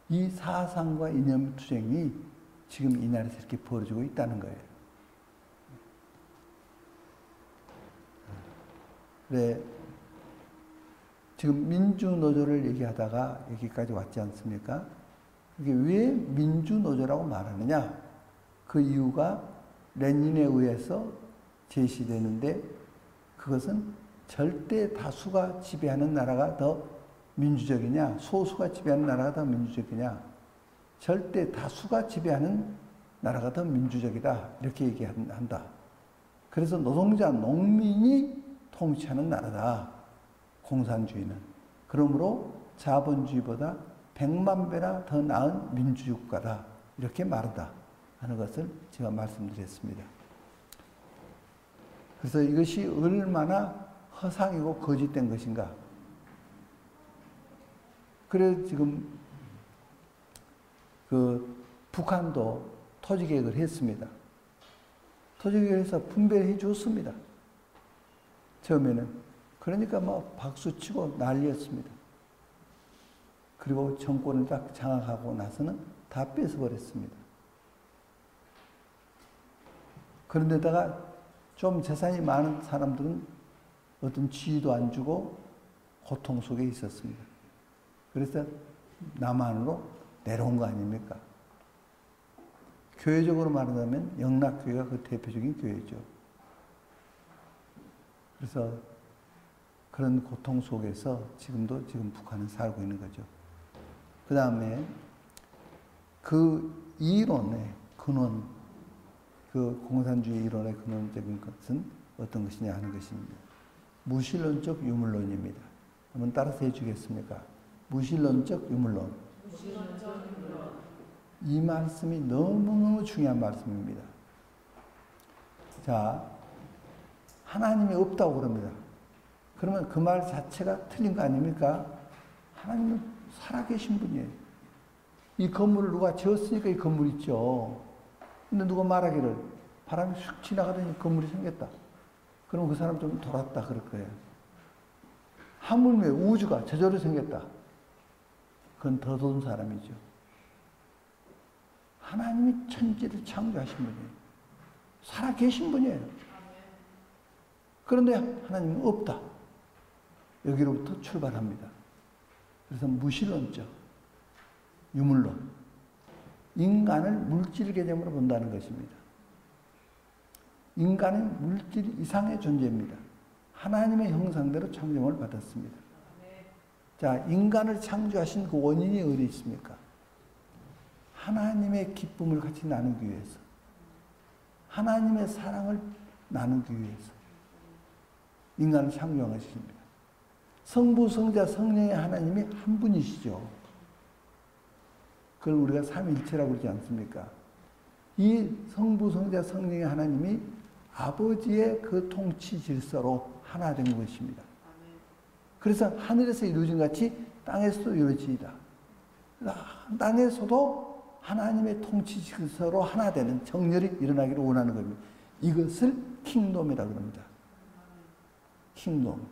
이 사상과 이념 투쟁이 지금 이 나라에서 이렇게 벌어지고 있다는 거예요. 네. 지금 민주노조를 얘기하다가 여기까지 왔지 않습니까? 이게 왜 민주노조라고 말하느냐? 그 이유가 레닌에 의해서 제시되는데, 그것은 절대 다수가 지배하는 나라가 더 민주적이냐, 소수가 지배하는 나라가 더 민주적이냐, 절대 다수가 지배하는 나라가 더 민주적이다, 이렇게 얘기한다. 그래서 노동자, 농민이 통치하는 나라다, 공산주의는. 그러므로 자본주의보다 100만 배나 더 나은 민주국가다, 이렇게 말하다 하는 것을 제가 말씀드렸습니다. 그래서 이것이 얼마나 허상이고 거짓된 것인가. 그래서 지금 북한도 토지개혁을 했습니다. 토지개혁을 해서 분배해 줬습니다. 처음에는. 그러니까 막 박수치고 난리였습니다. 그리고 정권을 딱 장악하고 나서는 다 뺏어버렸습니다. 그런데다가 좀 재산이 많은 사람들은 어떤 지위도 안 주고 고통 속에 있었습니다. 그래서 남한으로 내려온 거 아닙니까? 교회적으로 말하자면 영락교회가 그 대표적인 교회죠. 그래서 그런 고통 속에서 지금 북한은 살고 있는 거죠. 그 다음에 그 이론의 근원, 그 공산주의 이론의 근원적인 것은 어떤 것이냐 하는 것입니다. 무신론적 유물론입니다. 한번 따라서 해주겠습니까? 무신론적 유물론. 이 말씀이 너무너무 중요한 말씀입니다. 자, 하나님이 없다고 그럽니다. 그러면 그 말 자체가 틀린 거 아닙니까? 하나님은 살아계신 분이에요. 이 건물을 누가 지었으니까 이 건물이 있죠. 근데 누가 말하기를 바람이 쑥 지나가더니 건물이 생겼다. 그럼 그 사람 좀 돌았다 그럴 거예요. 하물며 우주가 저절로 생겼다. 그건 더 돈 사람이죠. 하나님이 천지를 창조하신 분이에요. 살아계신 분이에요. 그런데 하나님은 없다. 여기로부터 출발합니다. 그래서 무신론적, 유물론, 인간을 물질 개념으로 본다는 것입니다. 인간은 물질 이상의 존재입니다. 하나님의 형상대로 창조를 받았습니다. 자, 인간을 창조하신 그 원인이 어디 있습니까? 하나님의 기쁨을 같이 나누기 위해서, 하나님의 사랑을 나누기 위해서 인간을 창조한 것입니다. 성부, 성자, 성령의 하나님이 한 분이시죠. 그걸 우리가 삼위일체라고 그러지 않습니까? 이 성부, 성자, 성령의 하나님이 아버지의 그 통치 질서로 하나 된 것입니다. 그래서 하늘에서 이루어진 같이 땅에서도 이루어지이다. 땅에서도 하나님의 통치 질서로 하나 되는 정렬이 일어나기를 원하는 겁니다. 이것을 킹덤이라고 합니다. 킹덤.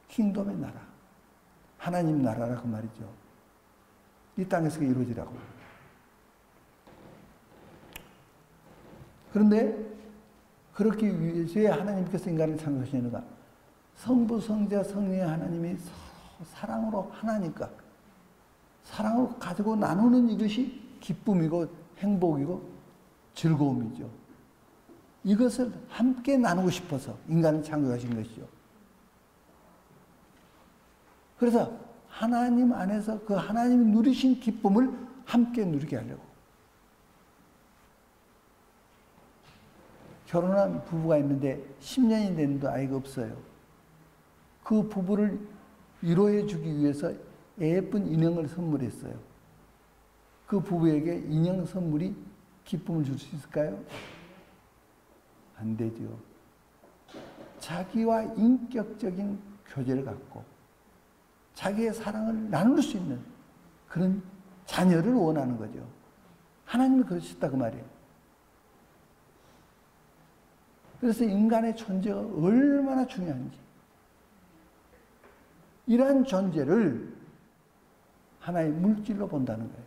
킹덤의 나라. 하나님 나라라 그 말이죠. 이 땅에서 이루어지라고. 그런데 그렇기 위해서 하나님께서 인간을 창조하시는가? 성부, 성자, 성령의 하나님이 서로 사랑으로 하나니까 사랑을 가지고 나누는 이것이 기쁨이고 행복이고 즐거움이죠. 이것을 함께 나누고 싶어서 인간을 창조하신 것이죠. 그래서 하나님 안에서 그 하나님이 누리신 기쁨을 함께 누리게 하려고. 결혼한 부부가 있는데 10년이 됐는데 아이가 없어요. 그 부부를 위로해 주기 위해서 예쁜 인형을 선물했어요. 그 부부에게 인형 선물이 기쁨을 줄 수 있을까요? 안 되죠. 자기와 인격적인 교제를 갖고 자기의 사랑을 나눌 수 있는 그런 자녀를 원하는 거죠. 하나님이 그러셨다 그 말이에요. 그래서 인간의 존재가 얼마나 중요한지 이러한 존재를 하나의 물질로 본다는 거예요.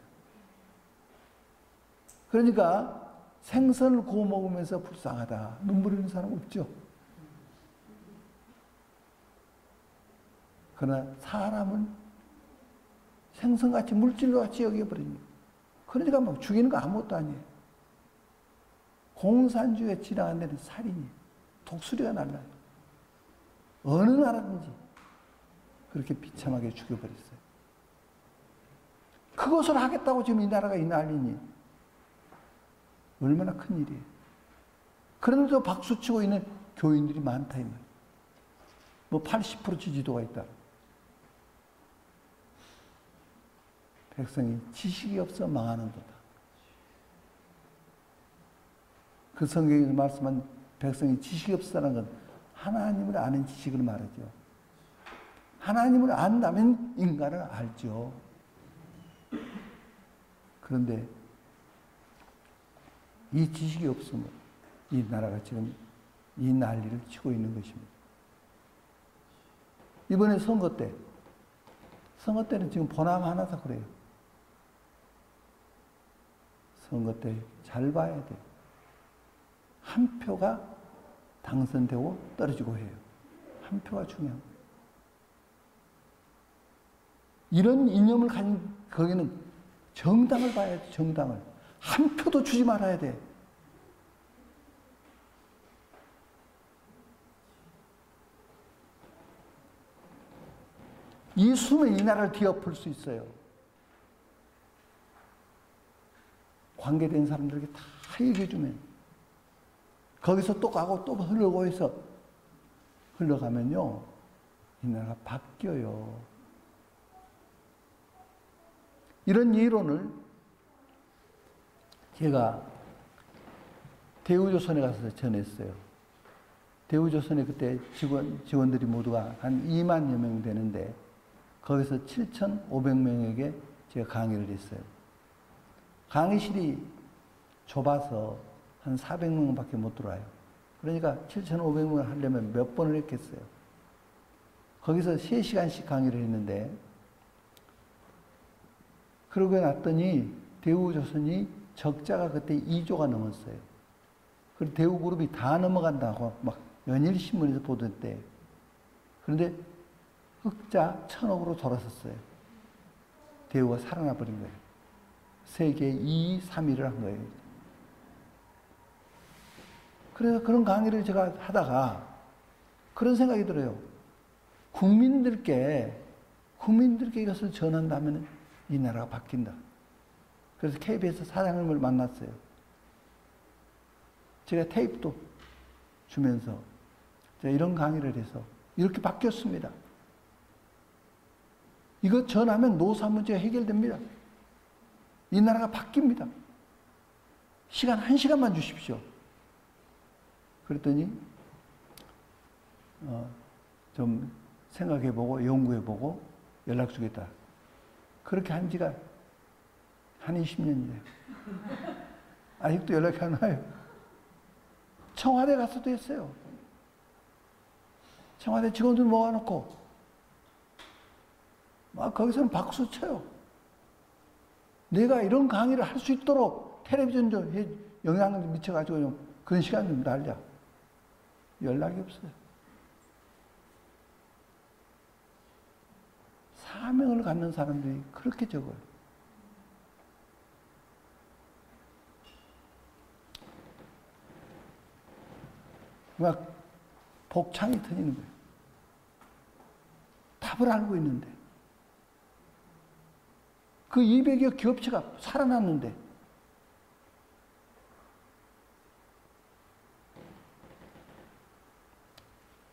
그러니까 생선을 구워 먹으면서 불쌍하다. 눈물 흘리는 사람 없죠. 그러나 사람은 생선같이 물질로같이 여겨버립니다. 그러니까 막 죽이는 거 아무것도 아니에요. 공산주의에 지나간 데는 살인이 독수리가 날라요. 어느 나라든지 그렇게 비참하게 죽여버렸어요. 그것을 하겠다고 지금 이 나라가 이 난리니 얼마나 큰 일이에요. 그런데도 박수치고 있는 교인들이 많다 이 말이에요. 뭐 80% 지지도가 있다. 백성이 지식이 없어 망하는도다. 그 성경에서 말씀한 백성이 지식이 없다는 건 하나님을 아는 지식을 말하죠. 하나님을 안다면 인간을 알죠. 그런데 이 지식이 없으면 이 나라가 지금 이 난리를 치고 있는 것입니다. 이번에 선거 때는 지금 보남 하나다 그래요. 선거 때 잘 봐야 돼요. 한 표가 당선되고 떨어지고 해요. 한 표가 중요한 거예요. 이런 이념을 가진 거기는 정당을 봐야 돼. 정당을. 한 표도 주지 말아야 돼. 이 수는 이 나라를 뒤엎을 수 있어요. 관계된 사람들에게 다 얘기해주면 거기서 또 가고 또 흘러고 해서 흘러가면요 이 나라가 바뀌어요. 이런 이론을 제가 대우조선에 가서 전했어요. 대우조선에 그때 직원들이 모두가 한 2만여 명 되는데 거기서 7,500명에게 제가 강의를 했어요. 강의실이 좁아서 한 400명밖에 못 들어와요. 그러니까 7,500명을 하려면 몇 번을 했겠어요. 거기서 3시간씩 강의를 했는데 그러고 났더니 대우조선이 적자가 그때 2조가 넘었어요. 그리고 대우그룹이 다 넘어간다고 막 연일신문에서 보도했대. 그런데 흑자 1,000억으로 돌아섰어요. 대우가 살아나 버린 거예요. 세계 2위, 3위를 한 거예요. 그래서 그런 강의를 제가 하다가 그런 생각이 들어요. 국민들께 이것을 전한다면 이 나라가 바뀐다. 그래서 KBS 사장님을 만났어요. 제가 테이프도 주면서 제가 이런 강의를 해서 이렇게 바뀌었습니다. 이거 전하면 노사 문제가 해결됩니다. 이 나라가 바뀝니다. 시간 1시간만 주십시오. 그랬더니 좀 생각해보고 연구해보고 연락 주겠다. 그렇게 한 지가 한 20년이 돼요. 아직도 연락이 안 와요. 청와대 가서도 했어요. 청와대 직원들 모아놓고 막 거기서는 박수 쳐요. 내가 이런 강의를 할 수 있도록 텔레비전도 영향을 미쳐가지고 그런 시간 좀 날려. 연락이 없어요. 사명을 갖는 사람들이 그렇게 적어요. 막 복창이 터지는 거예요. 답을 알고 있는데. 그 200여 기업체가 살아났는데.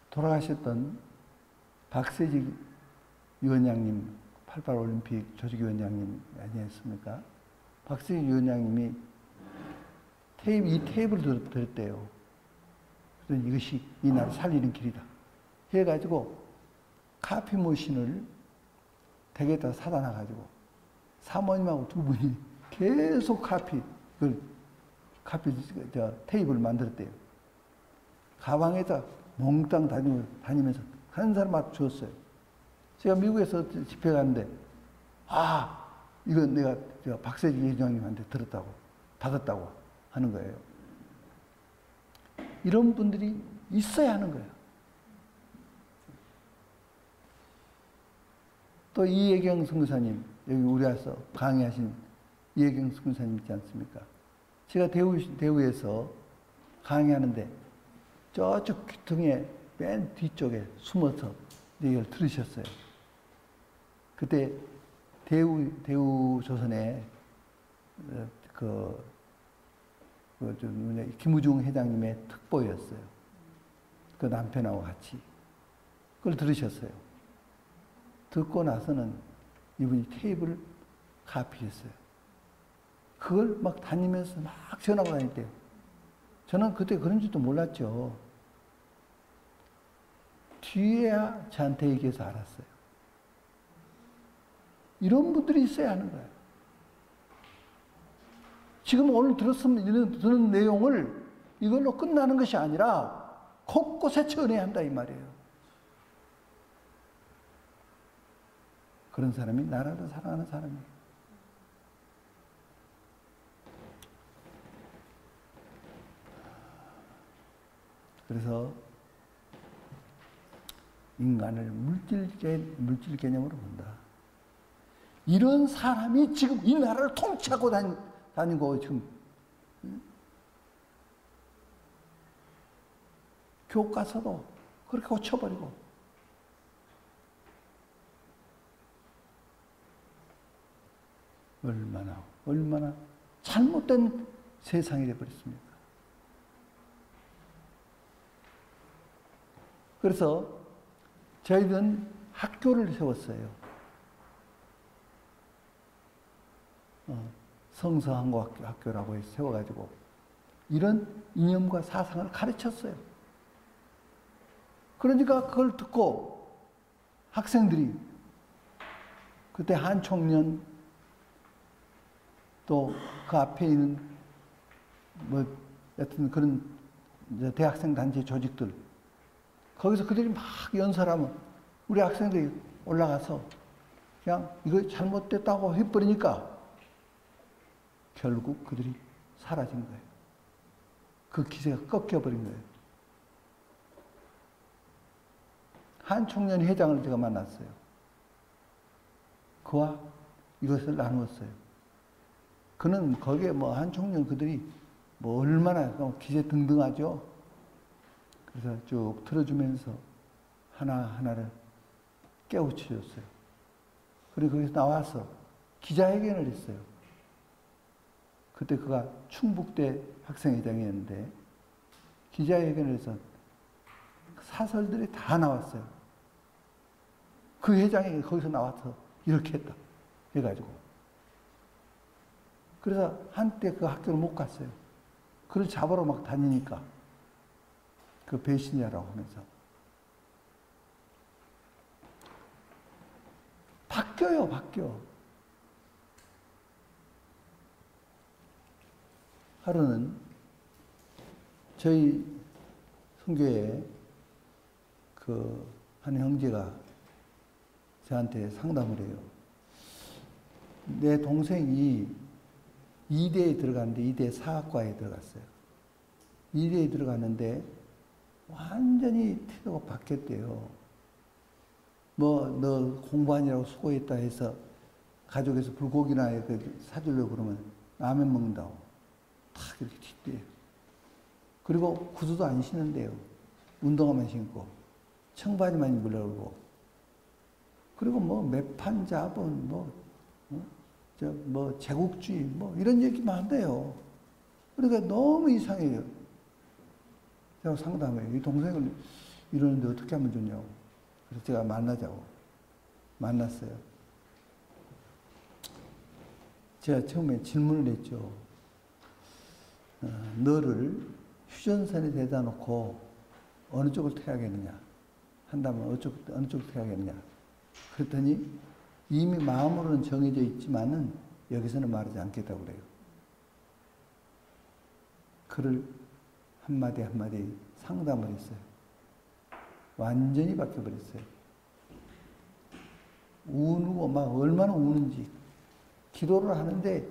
돌아가셨던 박세직 위원장님, 88 올림픽 조직위원장님 아니었습니까? 박세직 위원장님이 이 테이블을 들었대요. 그래서 이것이 이 나라를 살리는 길이다. 해가지고 카피 머신을 댁에다 사다 놔가지고 사모님하고 두 분이 계속 테이블을 만들었대요. 가방에다 몽땅 다니면서 한 사람한테 줬어요. 제가 미국에서 집회 갔는데, 이건 내가 박세직 회장님한테 받았다고 하는 거예요. 이런 분들이 있어야 하는 거예요. 또 이혜경 선교사님, 여기 우리 와서 강의하신 이혜경 선교사님 있지 않습니까? 제가 대우에서 강의하는데 저쪽 귀퉁이에 맨 뒤쪽에 숨어서 이걸 들으셨어요. 그때 대우조선에 김우중 회장님의 특보였어요. 그 남편하고 같이. 그걸 들으셨어요. 듣고 나서는 이분이 테이블을 카피했어요. 그걸 막 다니면서 막 전하고 다녔대요. 저는 그때 그런 줄도 몰랐죠. 뒤에야 저한테 얘기해서 알았어요. 이런 분들이 있어야 하는 거예요. 지금 오늘 들은 내용을 이걸로 끝나는 것이 아니라 곳곳에 전해야 한다 이 말이에요. 그런 사람이 나라를 사랑하는 사람이에요. 그래서 인간을 물질 개념으로 본다. 이런 사람이 지금 이 나라를 통치하고 다니고 지금 교과서도 그렇게 고쳐버리고 얼마나 잘못된 세상이 되어버렸습니까? 그래서 저희는 학교를 세웠어요. 성서한국학교라고 해서 세워가지고 이런 이념과 사상을 가르쳤어요. 그러니까 그걸 듣고 학생들이 그때 한총련 또 그 앞에 있는 여튼 그런 대학생 단체 조직들 거기서 그들이 막 연설하면 우리 학생들이 올라가서 그냥 이거 잘못됐다고 해버리니까 결국 그들이 사라진 거예요. 그 기세가 꺾여버린 거예요. 한총련 회장을 제가 만났어요. 그와 이것을 나누었어요. 그는 거기에 한총련 그들이 얼마나 기세등등하죠. 그래서 쭉 들어주면서 하나하나를 깨우쳐줬어요. 그리고 거기서 나와서 기자회견을 했어요. 그때 그가 충북대 학생회장이었는데 기자회견을 해서 사설들이 다 나왔어요. 그 회장이 거기서 나와서 이렇게 했다 해가지고 그래서 한때 그 학교를 못 갔어요. 그를 잡으러 막 다니니까 그 배신자라고 하면서 바뀌어요, 바뀌어. 하루는 저희 선교회 한 형제가 저한테 상담을 해요. 내 동생이 이대에 들어갔는데, 이대 사학과에 들어갔어요. 이대에 들어갔는데 완전히 태도가 바뀌었대요. 너 공부하느라고 수고했다 해서 가족에서 불고기나 사주려고 그러면 라면 먹는다고 탁 이렇게 뒷대요. 그리고 구두도 안 신는데요. 운동화만 신고 청바지만 입으려고. 그리고 매판 잡은 제국주의 이런 얘기만 한대요. 그러니까 너무 이상해요. 제가 상담해요. 이 동생을 이러는데 어떻게 하면 좋냐고. 그래서 제가 만나자고. 만났어요. 제가 처음에 질문을 했죠. 너를 휴전선에 대다 놓고 어느 쪽을 택하겠느냐. 한다면 어느 쪽을 택하겠느냐. 그랬더니 이미 마음으로는 정해져 있지만은 여기서는 말하지 않겠다고 그래요. 그를 한마디 한마디 상담을 했어요. 완전히 바뀌어버렸어요. 우는고 막 얼마나 우는지. 기도를 하는데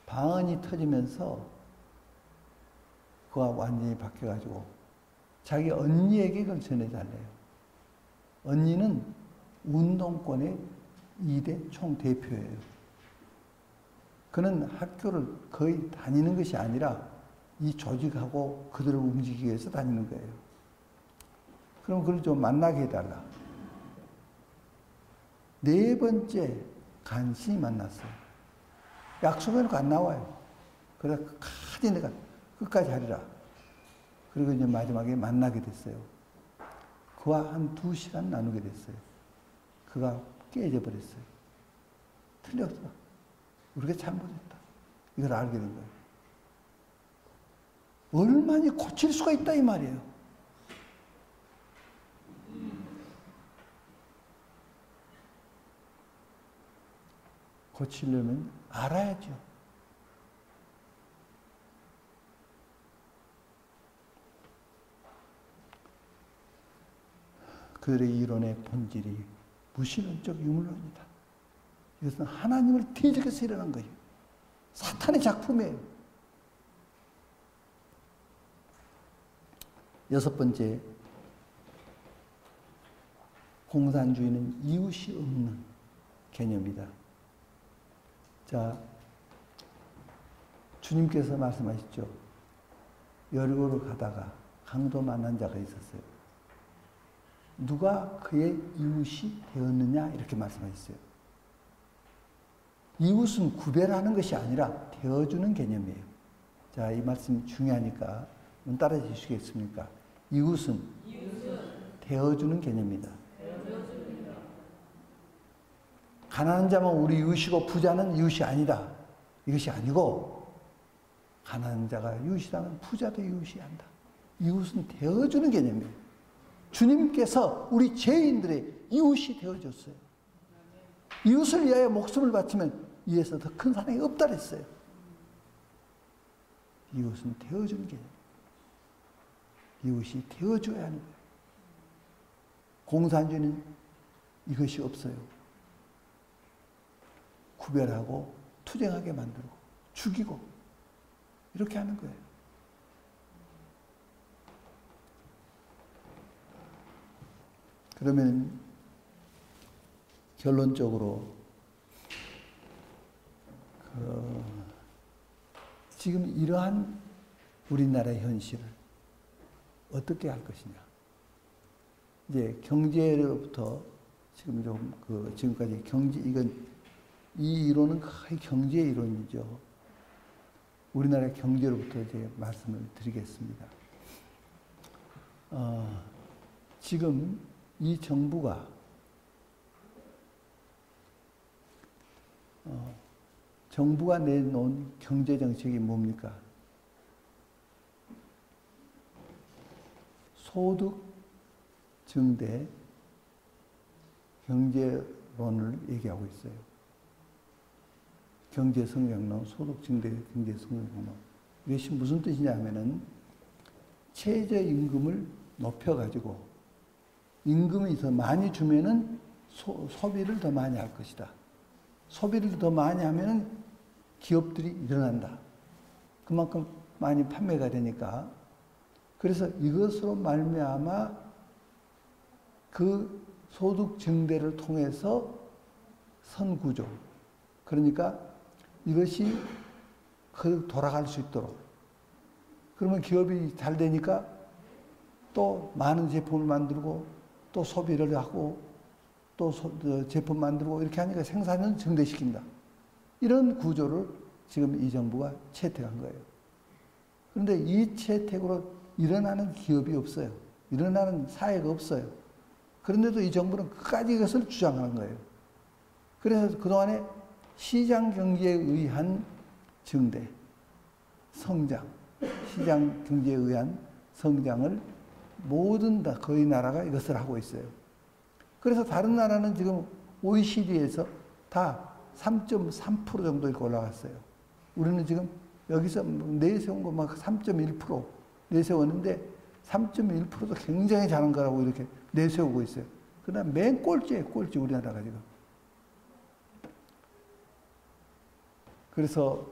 방언이 터지면서 그가 완전히 바뀌어가지고 자기 언니에게 그걸 전해달래요. 언니는 운동권의 2대 총대표예요. 그는 학교를 거의 다니는 것이 아니라 이 조직하고 그들을 움직이기 위해서 다니는 거예요. 그럼 그걸 좀 만나게 해달라. 4번째 간신히 만났어요. 약속해놓고 안 나와요. 그래 끝까지 내가 끝까지 하리라. 그리고 이제 마지막에 만나게 됐어요. 그와 한 2시간 나누게 됐어요. 그가 깨져 버렸어요. 틀렸어. 우리가 잘못했다. 이걸 알게 된 거예요. 얼마나 고칠 수가 있다 이 말이에요. 고치려면 알아야죠. 그들의 이론의 본질이 무신론적 유물론이다. 이것은 하나님을 대적해서 일어난 거예요. 사탄의 작품이에요. 6번째, 공산주의는 이웃이 없는 개념이다. 자, 주님께서 말씀하셨죠. 여리고로 가다가 강도 만난 자가 있었어요. 누가 그의 이웃이 되었느냐 이렇게 말씀하셨어요. 이웃은 구별하는 것이 아니라 되어주는 개념이에요. 자, 이 말씀 중요하니까 따라 주시겠습니까? 이웃은 되어주는 개념이다. 가난한 자만 우리 이웃이고 부자는 이웃이 아니다. 이것이 아니고 가난한 자가 이웃이라면 부자도 이웃이 한다. 이웃은 되어주는 개념이에요. 주님께서 우리 죄인들의 이웃이 되어줬어요. 이웃을 위하여 목숨을 바치면 이에서 더 큰 사랑이 없다 그랬어요. 이웃은 되어주는 개념. 이웃이 되어줘야 하는 거예요. 공산주의는 이것이 없어요. 구별하고 투쟁하게 만들고 죽이고 이렇게 하는 거예요. 그러면 결론적으로 지금 이러한 우리나라의 현실을 어떻게 할 것이냐. 이제 경제로부터 지금 좀 지금까지 이 이론은 거의 경제 이론이죠. 우리나라의 경제로부터 이제 말씀을 드리겠습니다. 지금 이 정부가 정부가 내놓은 경제 정책이 뭡니까? 소득 증대, 경제 성장론을 얘기하고 있어요. 경제성장론, 소득증대 경제성장론. 이것이 무슨 뜻이냐면은 최저임금을 높여가지고 임금이 더 많이 주면은 소비를 더 많이 할 것이다. 소비를 더 많이 하면은 기업들이 일어난다. 그만큼 많이 판매가 되니까. 그래서 이것으로 말미암아 그 소득 증대를 통해서 선구조. 그러니까 이것이 돌아갈 수 있도록. 그러면 기업이 잘 되니까 또 많은 제품을 만들고 또 소비를 하고 또 제품 만들고 이렇게 하니까 생산을 증대시킨다. 이런 구조를 지금 이 정부가 채택한 거예요. 그런데 이 채택으로 일어나는 기업이 없어요. 일어나는 사회가 없어요. 그런데도 이 정부는 끝까지 이것을 주장하는 거예요. 그래서 그동안에 시장 경제에 의한 증대, 성장, 시장 경제에 의한 성장을 모든 다 거의 나라가 이것을 하고 있어요. 그래서 다른 나라는 지금 OECD에서 다 3.3% 정도 이렇게 올라갔어요. 우리는 지금 여기서 내세운 거 막 3.1% 내세웠는데 3.1%도 굉장히 잘한 거라고 이렇게 내세우고 있어요. 그러나 맨 꼴찌예요, 꼴찌 우리나라가 지금. 그래서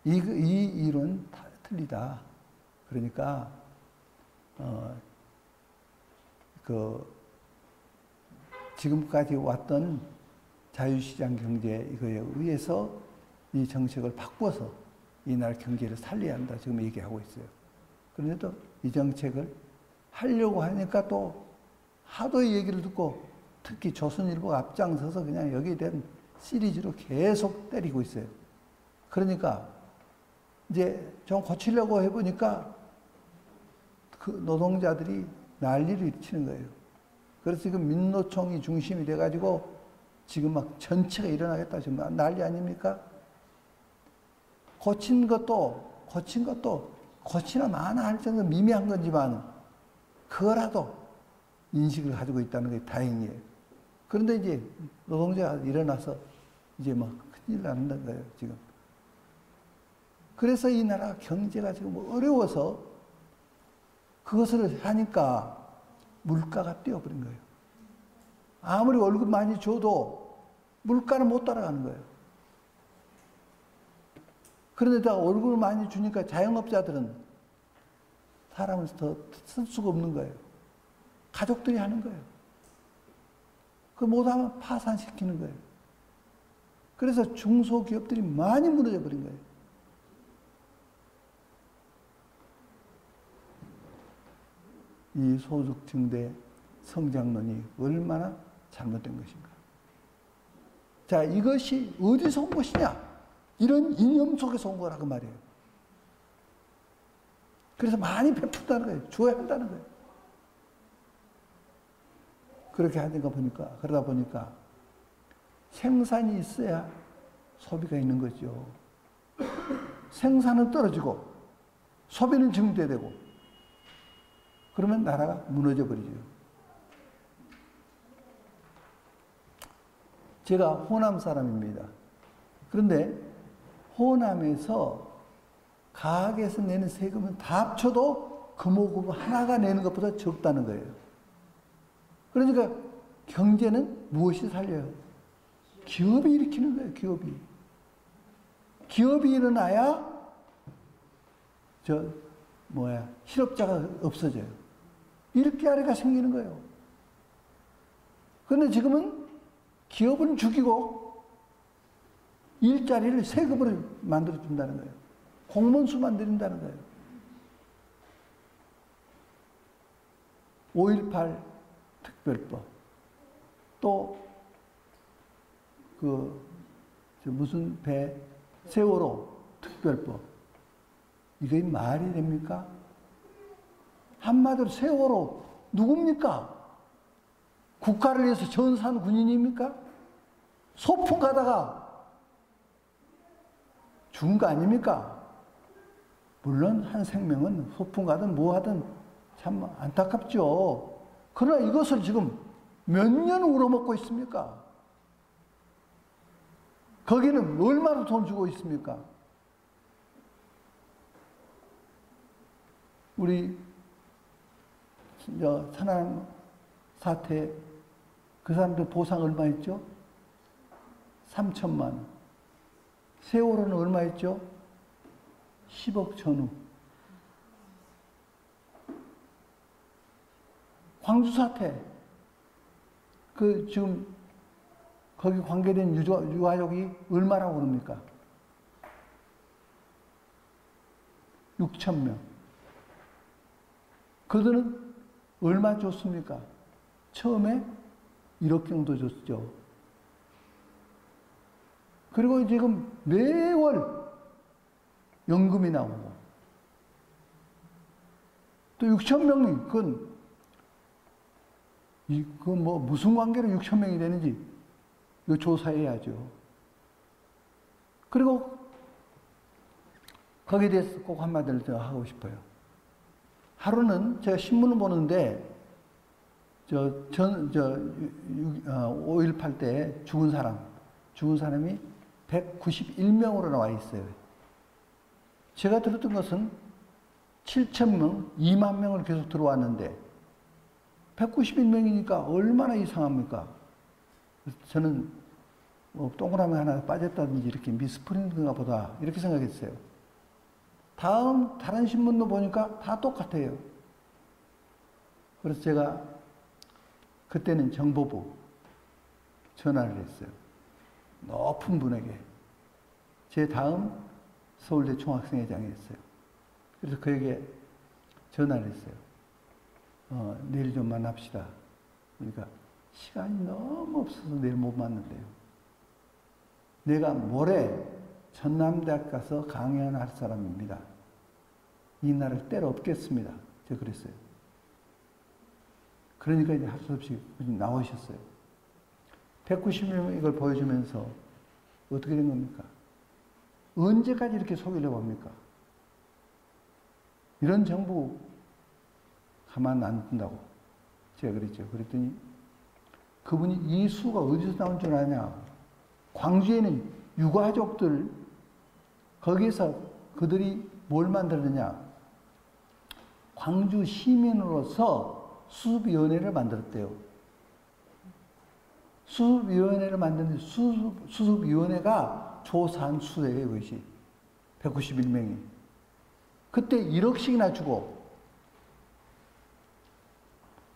이 이론 다 틀리다. 그러니까 지금까지 왔던 자유시장 경제 이거에 의해서 이 정책을 바꿔서 이 나라 경제를 살려야 한다. 지금 얘기하고 있어요. 그런데도 이 정책을 하려고 하니까 또 하도 이 얘기를 듣고 특히 조선일보가 앞장서서 그냥 여기에 대한 시리즈로 계속 때리고 있어요. 그러니까 이제 좀 고치려고 해보니까 그 노동자들이 난리를 일으키는 거예요. 그래서 지금 민노총이 중심이 돼가지고 지금 막 전체가 일어나겠다. 지금 난리 아닙니까? 고친 것도 고치나 마나 할 정도 미미한 건지만 그거라도 인식을 가지고 있다는 게 다행이에요. 그런데 이제 노동자가 일어나서 이제 막 큰일 나는 거예요, 지금. 그래서 이 나라 경제가 지금 어려워서 그것을 하니까 물가가 뛰어버린 거예요. 아무리 월급 많이 줘도 물가는 못 따라가는 거예요. 그런데다가 월급을 많이 주니까 자영업자들은 사람을 더 쓸 수가 없는 거예요. 가족들이 하는 거예요. 그 못하면 파산시키는 거예요. 그래서 중소기업들이 많이 무너져 버린 거예요. 이 소득 증대 성장론이 얼마나 잘못된 것인가. 자, 이것이 어디서 온 것이냐? 이런 이념 속에서 온 거라고 말이에요. 그래서 많이 베푼다는 거예요. 줘야 한다는 거예요. 그렇게 그러다 보니까 생산이 있어야 소비가 있는 거죠. 생산은 떨어지고 소비는 증대되고 그러면 나라가 무너져 버리죠. 제가 호남 사람입니다. 그런데 호남에서 가학에서 내는 세금은 다 합쳐도 금호금 하나가 내는 것보다 적다는 거예요. 그러니까 경제는 무엇이 살려요? 기업이 일으키는 거예요, 기업이. 기업이 일어나야 실업자가 없어져요. 일자리가 생기는 거예요. 그런데 지금은 기업은 죽이고 일자리를 세금으로 만들어준다는 거예요. 공무원수 만든다는 거예요. 5.18 특별법, 또 무슨 세월호 특별법, 이게 말이 됩니까? 한마디로 세월호 누굽니까? 국가를 위해서 전사한 군인입니까? 소풍 가다가 죽은 거 아닙니까? 물론 한 생명은 소풍 가든 뭐 하든 참 안타깝죠. 그러나 이것을 지금 몇 년 우러먹고 있습니까? 거기는 얼마나 돈 주고 있습니까? 우리 천안 사태 그 사람들 보상 얼마 했죠? 3천만 원. 세월호는 얼마 했죠? 10억 전후. 광주 사태 그 지금 거기 관계된 유가족이 얼마라고 그럽니까? 6,000명. 그들은 얼마 줬습니까? 처음에 1억 정도 줬죠. 그리고 지금 매월 연금이 나오고 또 6,000명이 그건 뭐 무슨 관계로 6,000명이 되는지 이거 조사해야죠. 그리고 거기에 대해서 꼭 한마디를 더 하고 싶어요. 하루는 제가 신문을 보는데 5.18 때 죽은 사람이 191명으로 나와 있어요. 제가 들었던 것은 7,000명, 2만 명을 계속 들어왔는데 191명이니까 얼마나 이상합니까? 저는 뭐 동그라미 하나 빠졌다든지 이렇게 미스프린트인가 보다 이렇게 생각했어요. 다른 신문도 보니까 다 똑같아요. 그래서 제가 그때는 정보부 전화를 했어요. 높은 분에게. 제 다음 서울대 총학생회장이었어요. 그래서 그에게 전화를 했어요. 내일 좀 만납시다. 그러니까 시간이 너무 없어서 내일 못 만난대요. 내가 모레 전남대학 가서 강연할 사람입니다. 이 날을 때려 없겠습니다. 제가 그랬어요. 그러니까 이제 할 수 없이 나오셨어요. 190명 이걸 보여주면서 어떻게 된 겁니까? 언제까지 이렇게 속이려고 합니까? 이런 정부 가만 안 둔다고 제가 그랬죠. 그랬더니 그분이 이 수가 어디서 나온 줄 아냐? 광주에는 유가족들 거기에서 그들이 뭘 만들었냐? 광주 시민으로서 수습위원회를 만들었대요. 수습위원회를 만드는데 수습위원회가 조사한 수예요, 이것이. 191명이. 그때 1억씩이나 주고,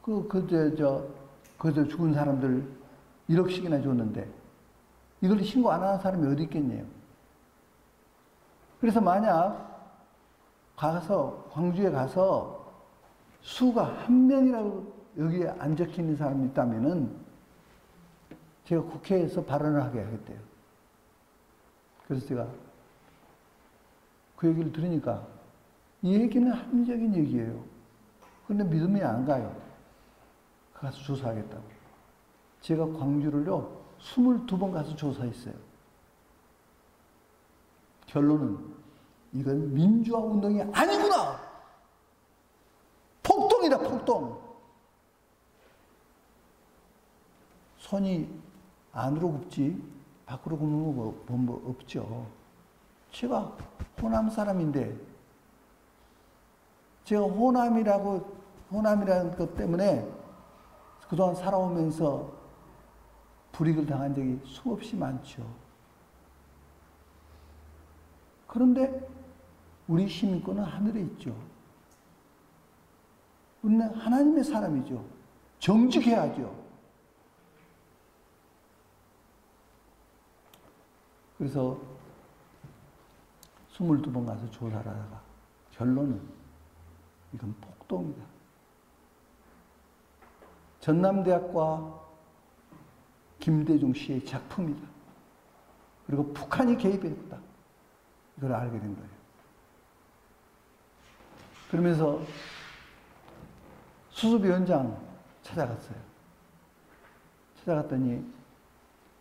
그저 죽은 사람들 1억씩이나 줬는데, 이걸 신고 안 하는 사람이 어디 있겠네요. 그래서 만약 광주에 가서 수가 한 명이라도 여기에 안 적혀 있는 사람이 있다면은 제가 국회에서 발언을 하게 하겠대요. 그래서 제가 그 얘기를 들으니까 이 얘기는 합리적인 얘기예요. 그런데 믿음이 안 가요. 가서 조사하겠다고. 제가 광주를요, 22번 가서 조사했어요. 결론은 이건 민주화 운동이 아니구나! 폭동이다, 폭동! 손이 안으로 굽지, 밖으로 굽는 거 없죠. 제가 호남 사람인데, 제가 호남이라는 것 때문에 그동안 살아오면서 불이익을 당한 적이 수없이 많죠. 그런데 우리 시민권은 하늘에 있죠. 우리는 하나님의 사람이죠. 정직해야죠. 그래서 22번 가서 조사를 하다가 결론은 이건 폭동이다. 전남대학과 김대중 씨의 작품이다. 그리고 북한이 개입했다. 이걸 알게 된 거예요. 그러면서 수습위원장 찾아갔어요. 찾아갔더니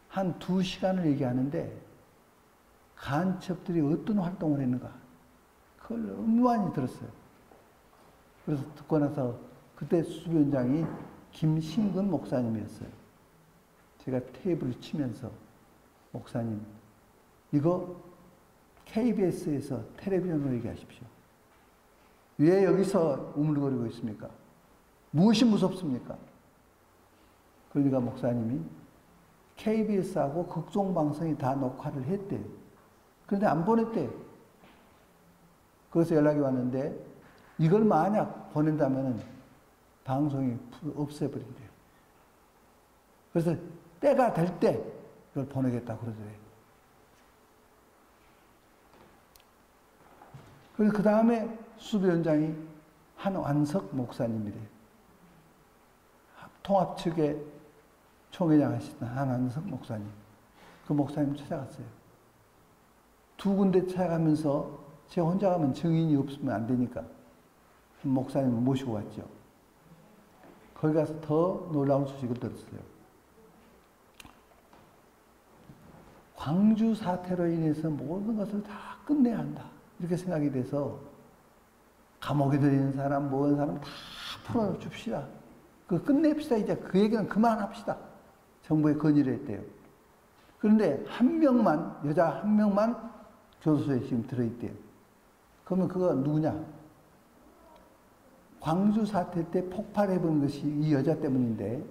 한 2시간을 얘기하는데 간첩들이 어떤 활동을 했는가 그걸 너무 많이 들었어요. 그래서 듣고 나서 그때 수습위원장이 김신근 목사님이었어요. 제가 테이블을 치면서 목사님, 이거 KBS에서 텔레비전으로 얘기하십시오. 왜 여기서 우물거리고 있습니까? 무엇이 무섭습니까? 그러니까 목사님이 KBS하고 극동방송이 다 녹화를 했대요. 그런데 안 보냈대요. 그래서 연락이 왔는데 이걸 만약 보낸다면 방송이 없애버린대요. 그래서 때가 될 때 이걸 보내겠다 그러더래요. 그래서 그 다음에 수비원장이 한완석 목사님이래요. 통합 측의 총회장 하시던 한완석 목사님. 그 목사님 찾아갔어요. 두 군데 찾아가면서 제가 혼자 가면 증인이 없으면 안 되니까 목사님을 모시고 왔죠. 거기 가서 더 놀라운 소식을 들었어요. 광주 사태로 인해서 모든 것을 다 끝내야 한다. 이렇게 생각이 돼서 감옥에 들이는 사람, 모은 사람 다 풀어줍시다. 그 끝냅시다. 이제 그 얘기는 그만합시다. 정부에 건의를 했대요. 그런데 한 명만, 여자 한 명만 교도소에 지금 들어있대요. 그러면 그거 누구냐? 광주 사태 때 폭발해본 것이 이 여자 때문인데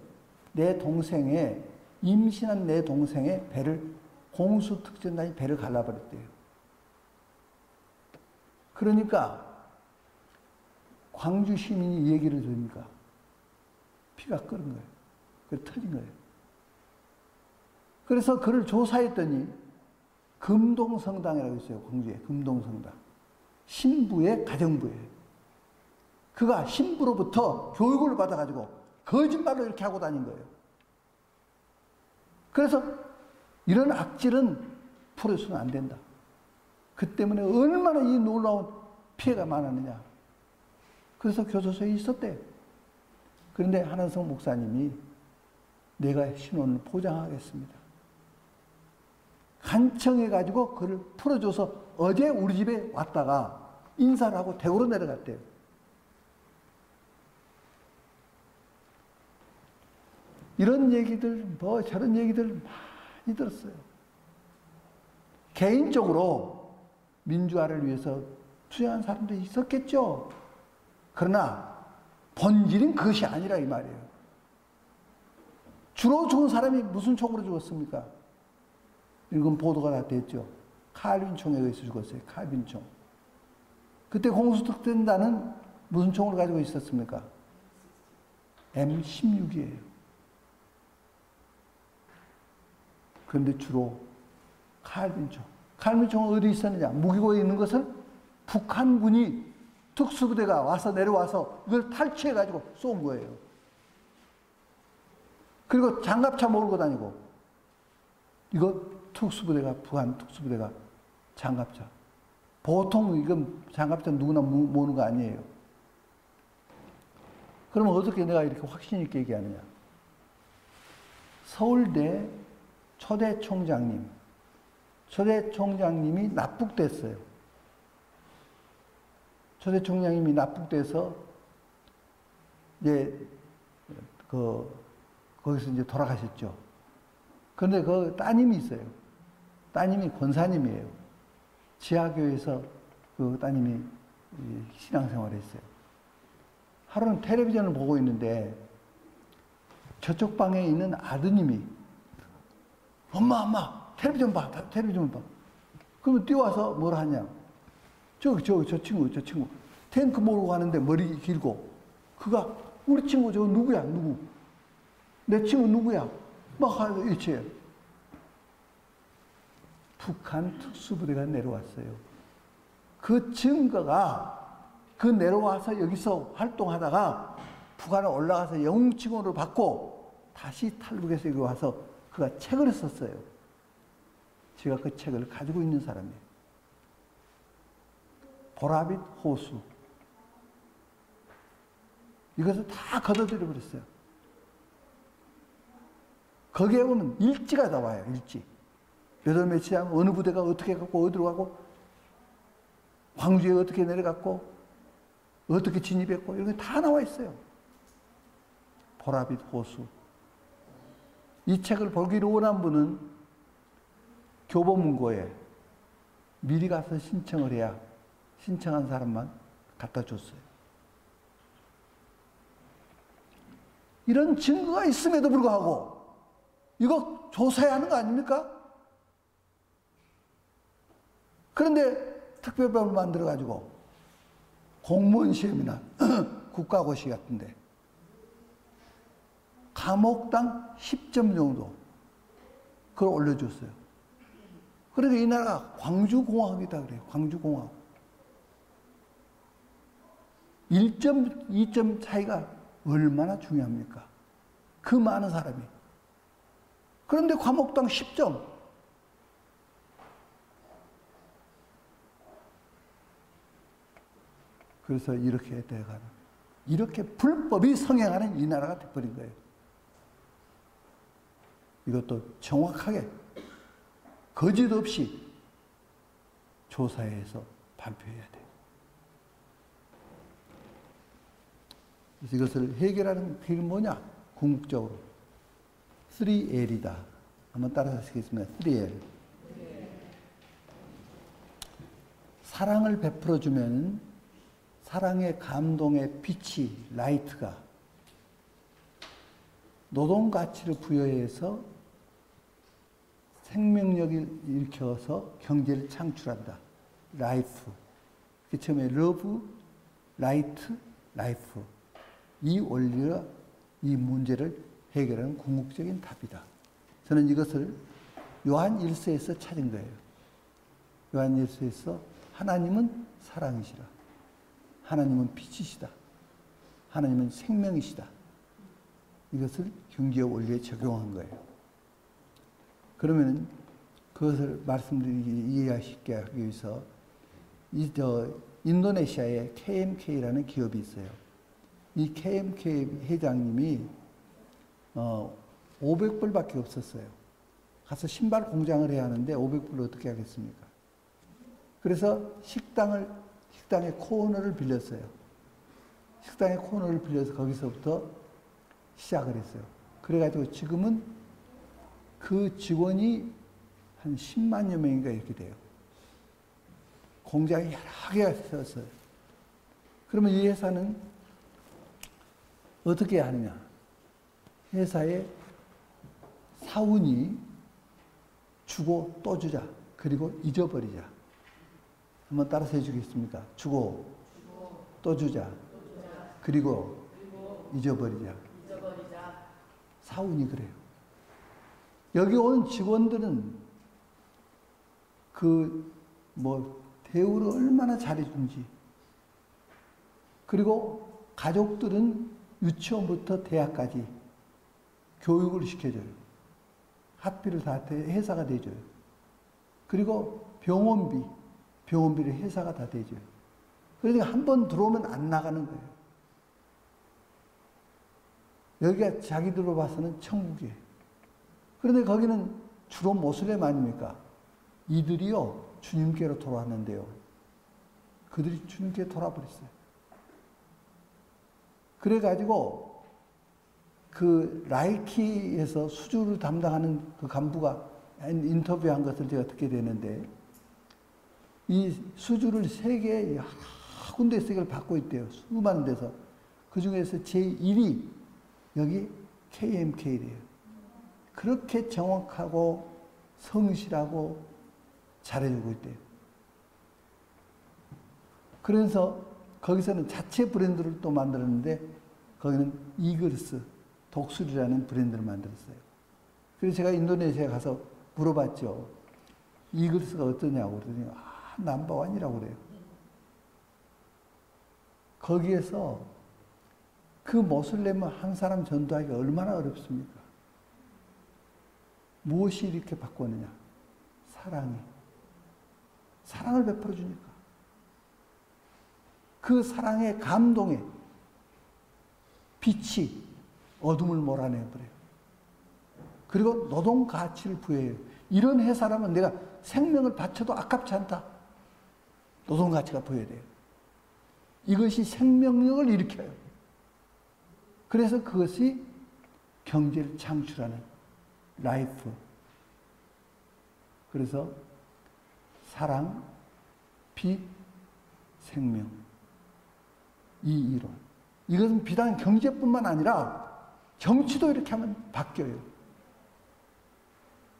내 동생의, 임신한 내 동생의 배를, 공수특전단이 배를 갈라버렸대요. 그러니까 광주 시민이 이 얘기를 들으니까 피가 끓은 거예요. 그래서 터진 거예요. 그래서 그를 조사했더니 금동성당이라고 있어요. 광주에 금동성당. 신부의 가정부예요. 그가 신부로부터 교육을 받아가지고 거짓말로 이렇게 하고 다닌 거예요. 그래서 이런 악질은 풀어서는 안 된다. 그 때문에 얼마나 이 놀라운 피해가 많았느냐. 그래서 교도소에 있었대요. 그런데 한한석 목사님이 내가 신원을 보장하겠습니다. 간청해가지고 그를 풀어줘서 어제 우리 집에 왔다가 인사를 하고 대구로 내려갔대요. 이런 얘기들, 뭐 저런 얘기들 많이 들었어요. 개인적으로 민주화를 위해서 투쟁한 사람도 있었겠죠. 그러나 본질은 그것이 아니라 이 말이에요. 주로 죽은 사람이 무슨 총으로 죽었습니까? 이건 보도가 다 됐죠. 칼빈 총에 의해서 죽었어요. 칼빈 총. 그때 공수특전단은 무슨 총을 가지고 있었습니까? M16이에요. 그런데 주로 칼빈 총. 칼빈 총은 어디 있었느냐? 무기고에 있는 것을 북한군이 특수부대가 와서 내려와서 이걸 탈취해가지고 쏜 거예요. 그리고 장갑차 몰고 다니고, 이거 특수부대가, 북한 특수부대가 장갑차. 보통 이건 장갑차 누구나 모으는 거 아니에요. 그러면 어떻게 내가 이렇게 확신 있게 얘기하느냐? 서울대 초대 총장님이 납북됐어요. 초대 총장님이 납북돼서 이제 거기서 이제 돌아가셨죠. 그런데 그 따님이 있어요. 따님이 권사님이에요. 지하교에서 그 따님이 신앙생활을 했어요. 하루는 텔레비전을 보고 있는데 저쪽 방에 있는 아드님이 엄마 텔레비전 봐. 그러면 뛰어와서 뭘 하냐? 저 친구 탱크 몰고 가는데 머리 길고 그가 우리 친구 저거 누구야? 누구? 내 친구 누구야? 막 하면서 일치해요. 북한 특수부대가 내려왔어요. 그 증거가 그 내려와서 여기서 활동하다가 북한에 올라가서 영웅칭호를 받고 다시 탈북해서 여기 와서 그가 책을 썼어요. 제가 그 책을 가지고 있는 사람이에요. 보라빛 호수. 이것을 다 걷어들여 버렸어요. 거기에 보면 일지가 나와요. 일지. 몇 월 며칠 하면 어느 부대가 어떻게 갔고 어디로 가고 광주에 어떻게 내려갔고 어떻게 진입했고 이런 게 다 나와 있어요. 보라빛 호수. 이 책을 보기를 원한 분은 교보문고에 미리 가서 신청을 해야 신청한 사람만 갖다 줬어요. 이런 증거가 있음에도 불구하고 이거 조사해야 하는 거 아닙니까? 그런데 특별법을 만들어가지고 공무원 시험이나 국가고시 같은데 과목당 10점 정도 그걸 올려줬어요. 그러니까 이 나라가 광주공화국이다 그래요. 광주공화국. 1점, 2점 차이가 얼마나 중요합니까? 그 많은 사람이. 그런데 과목당 10점. 그래서 이렇게 돼가는, 이렇게 불법이 성행하는 이 나라가 돼버린 거예요. 이것도 정확하게 거짓 없이 조사해서 발표해야 돼요. 그래서 이것을 해결하는 길은 뭐냐? 궁극적으로 3L이다. 한번 따라서 하시겠습니다. 3L. 사랑을 베풀어주면 사랑의 감동의 빛이, 라이트가 노동 가치를 부여해서 생명력을 일으켜서 경제를 창출한다. 라이프. 그 처음에 러브, 라이트, 라이프. 이 원리가 이 문제를 해결하는 궁극적인 답이다. 저는 이것을 요한 1서에서 찾은 거예요. 요한 1서에서 하나님은 사랑이시라. 하나님은 빛이시다. 하나님은 생명이시다. 이것을 경제 원리에 적용한 거예요. 그러면 그것을 말씀드리기 이해하시게 하기 위해서 인도네시아에 KMK라는 기업이 있어요. 이 KMK 회장님이 500불밖에 없었어요. 가서 신발 공장을 해야 하는데 500불을 어떻게 하겠습니까? 그래서 식당에 코너를 빌렸어요. 식당에 코너를 빌려서 거기서부터 시작을 했어요. 그래가지고 지금은 그 직원이 한 10만여 명인가 이렇게 돼요. 공장이 여러 개가 있었어요. 그러면 이 회사는 어떻게 하느냐? 회사에 사원이 주고 또 주자. 그리고 잊어버리자. 한번 따라서 해주겠습니까? 주고 또 주자. 그리고 잊어버리자. 사원이 그래요. 여기 온 직원들은 대우를 얼마나 잘해준지. 그리고 가족들은 유치원부터 대학까지 교육을 시켜줘요. 학비를 다 회사가 대줘요. 그리고 병원비를 회사가 다 대줘요. 그러니까 한 번 들어오면 안 나가는 거예요. 여기가 자기들로 봐서는 천국이에요. 그런데 거기는 주로 모슬렘 아닙니까? 이들이요, 주님께로 돌아왔는데요. 그들이 주님께 돌아버렸어요. 그래가지고, 그 라이키에서 수주를 담당하는 그 간부가 인터뷰한 것을 제가 듣게 되는데, 이 수주를 세계 여러 군데에서 받고 있대요. 수많은 데서. 그 중에서 제1위, 여기 KMK래요. 그렇게 정확하고 성실하고 잘해주고 있대요. 그래서 거기서는 자체 브랜드를 또 만들었는데 거기는 이글스, 독수리라는 브랜드를 만들었어요. 그래서 제가 인도네시아에 가서 물어봤죠. 이글스가 어떠냐고 그러더니 넘버원이라고 그래요. 거기에서 그 모슬렘을 한 사람 전도하기가 얼마나 어렵습니까? 무엇이 이렇게 바꾸느냐? 사랑이. 사랑을 베풀어 주니까. 그 사랑의 감동에 빛이 어둠을 몰아내버려요. 그리고 노동 가치를 부여해요. 이런 회사라면 내가 생명을 바쳐도 아깝지 않다. 노동 가치가 부여해야 돼요. 이것이 생명력을 일으켜요. 그래서 그것이 경제를 창출하는 라이프. 그래서 사랑, 빛, 생명. 이 이론. 이것은 비단 경제뿐만 아니라 정치도 이렇게 하면 바뀌어요.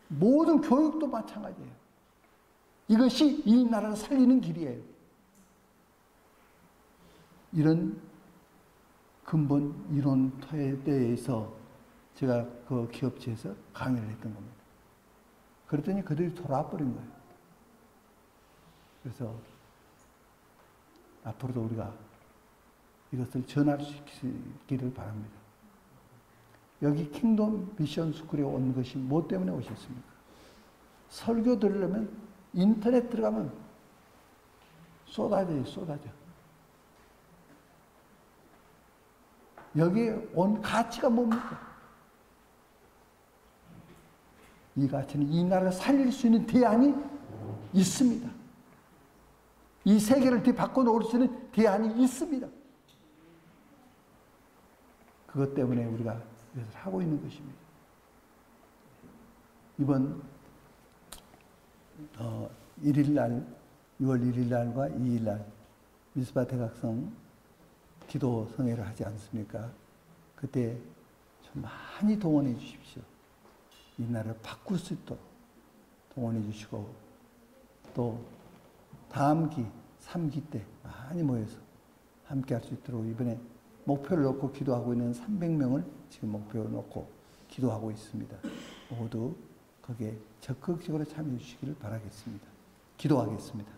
모든 교육도 마찬가지예요. 이것이 이 나라를 살리는 길이에요. 이런 근본 이론에 대해서 제가 그 기업체에서 강의를 했던 겁니다. 그랬더니 그들이 돌아와 버린 거예요. 그래서 앞으로도 우리가 이것을 전환시키기를 바랍니다. 여기 킹덤 미션 스쿨에 온 것이 뭐 때문에 오셨습니까? 설교 들으려면 인터넷 들어가면 쏟아져요, 쏟아져. 여기에 온 가치가 뭡니까? 이 가치는 이 나라를 살릴 수 있는 대안이 있습니다. 이 세계를 바꿔놓을 수 있는 대안이 있습니다. 그것 때문에 우리가 이것을 하고 있는 것입니다. 이번 1일날, 6월 1일날과 2일날 미스바 대각성 기도 성회를 하지 않습니까? 그때 좀 많이 동원해 주십시오. 이 나라를 바꿀 수 있도록 동원해 주시고, 또 다음 기, 3기 때 많이 모여서 함께 할 수 있도록 이번에 목표를 놓고 기도하고 있는 300명을 지금 목표로 놓고 기도하고 있습니다. 모두 거기에 적극적으로 참여해 주시기를 바라겠습니다. 기도하겠습니다.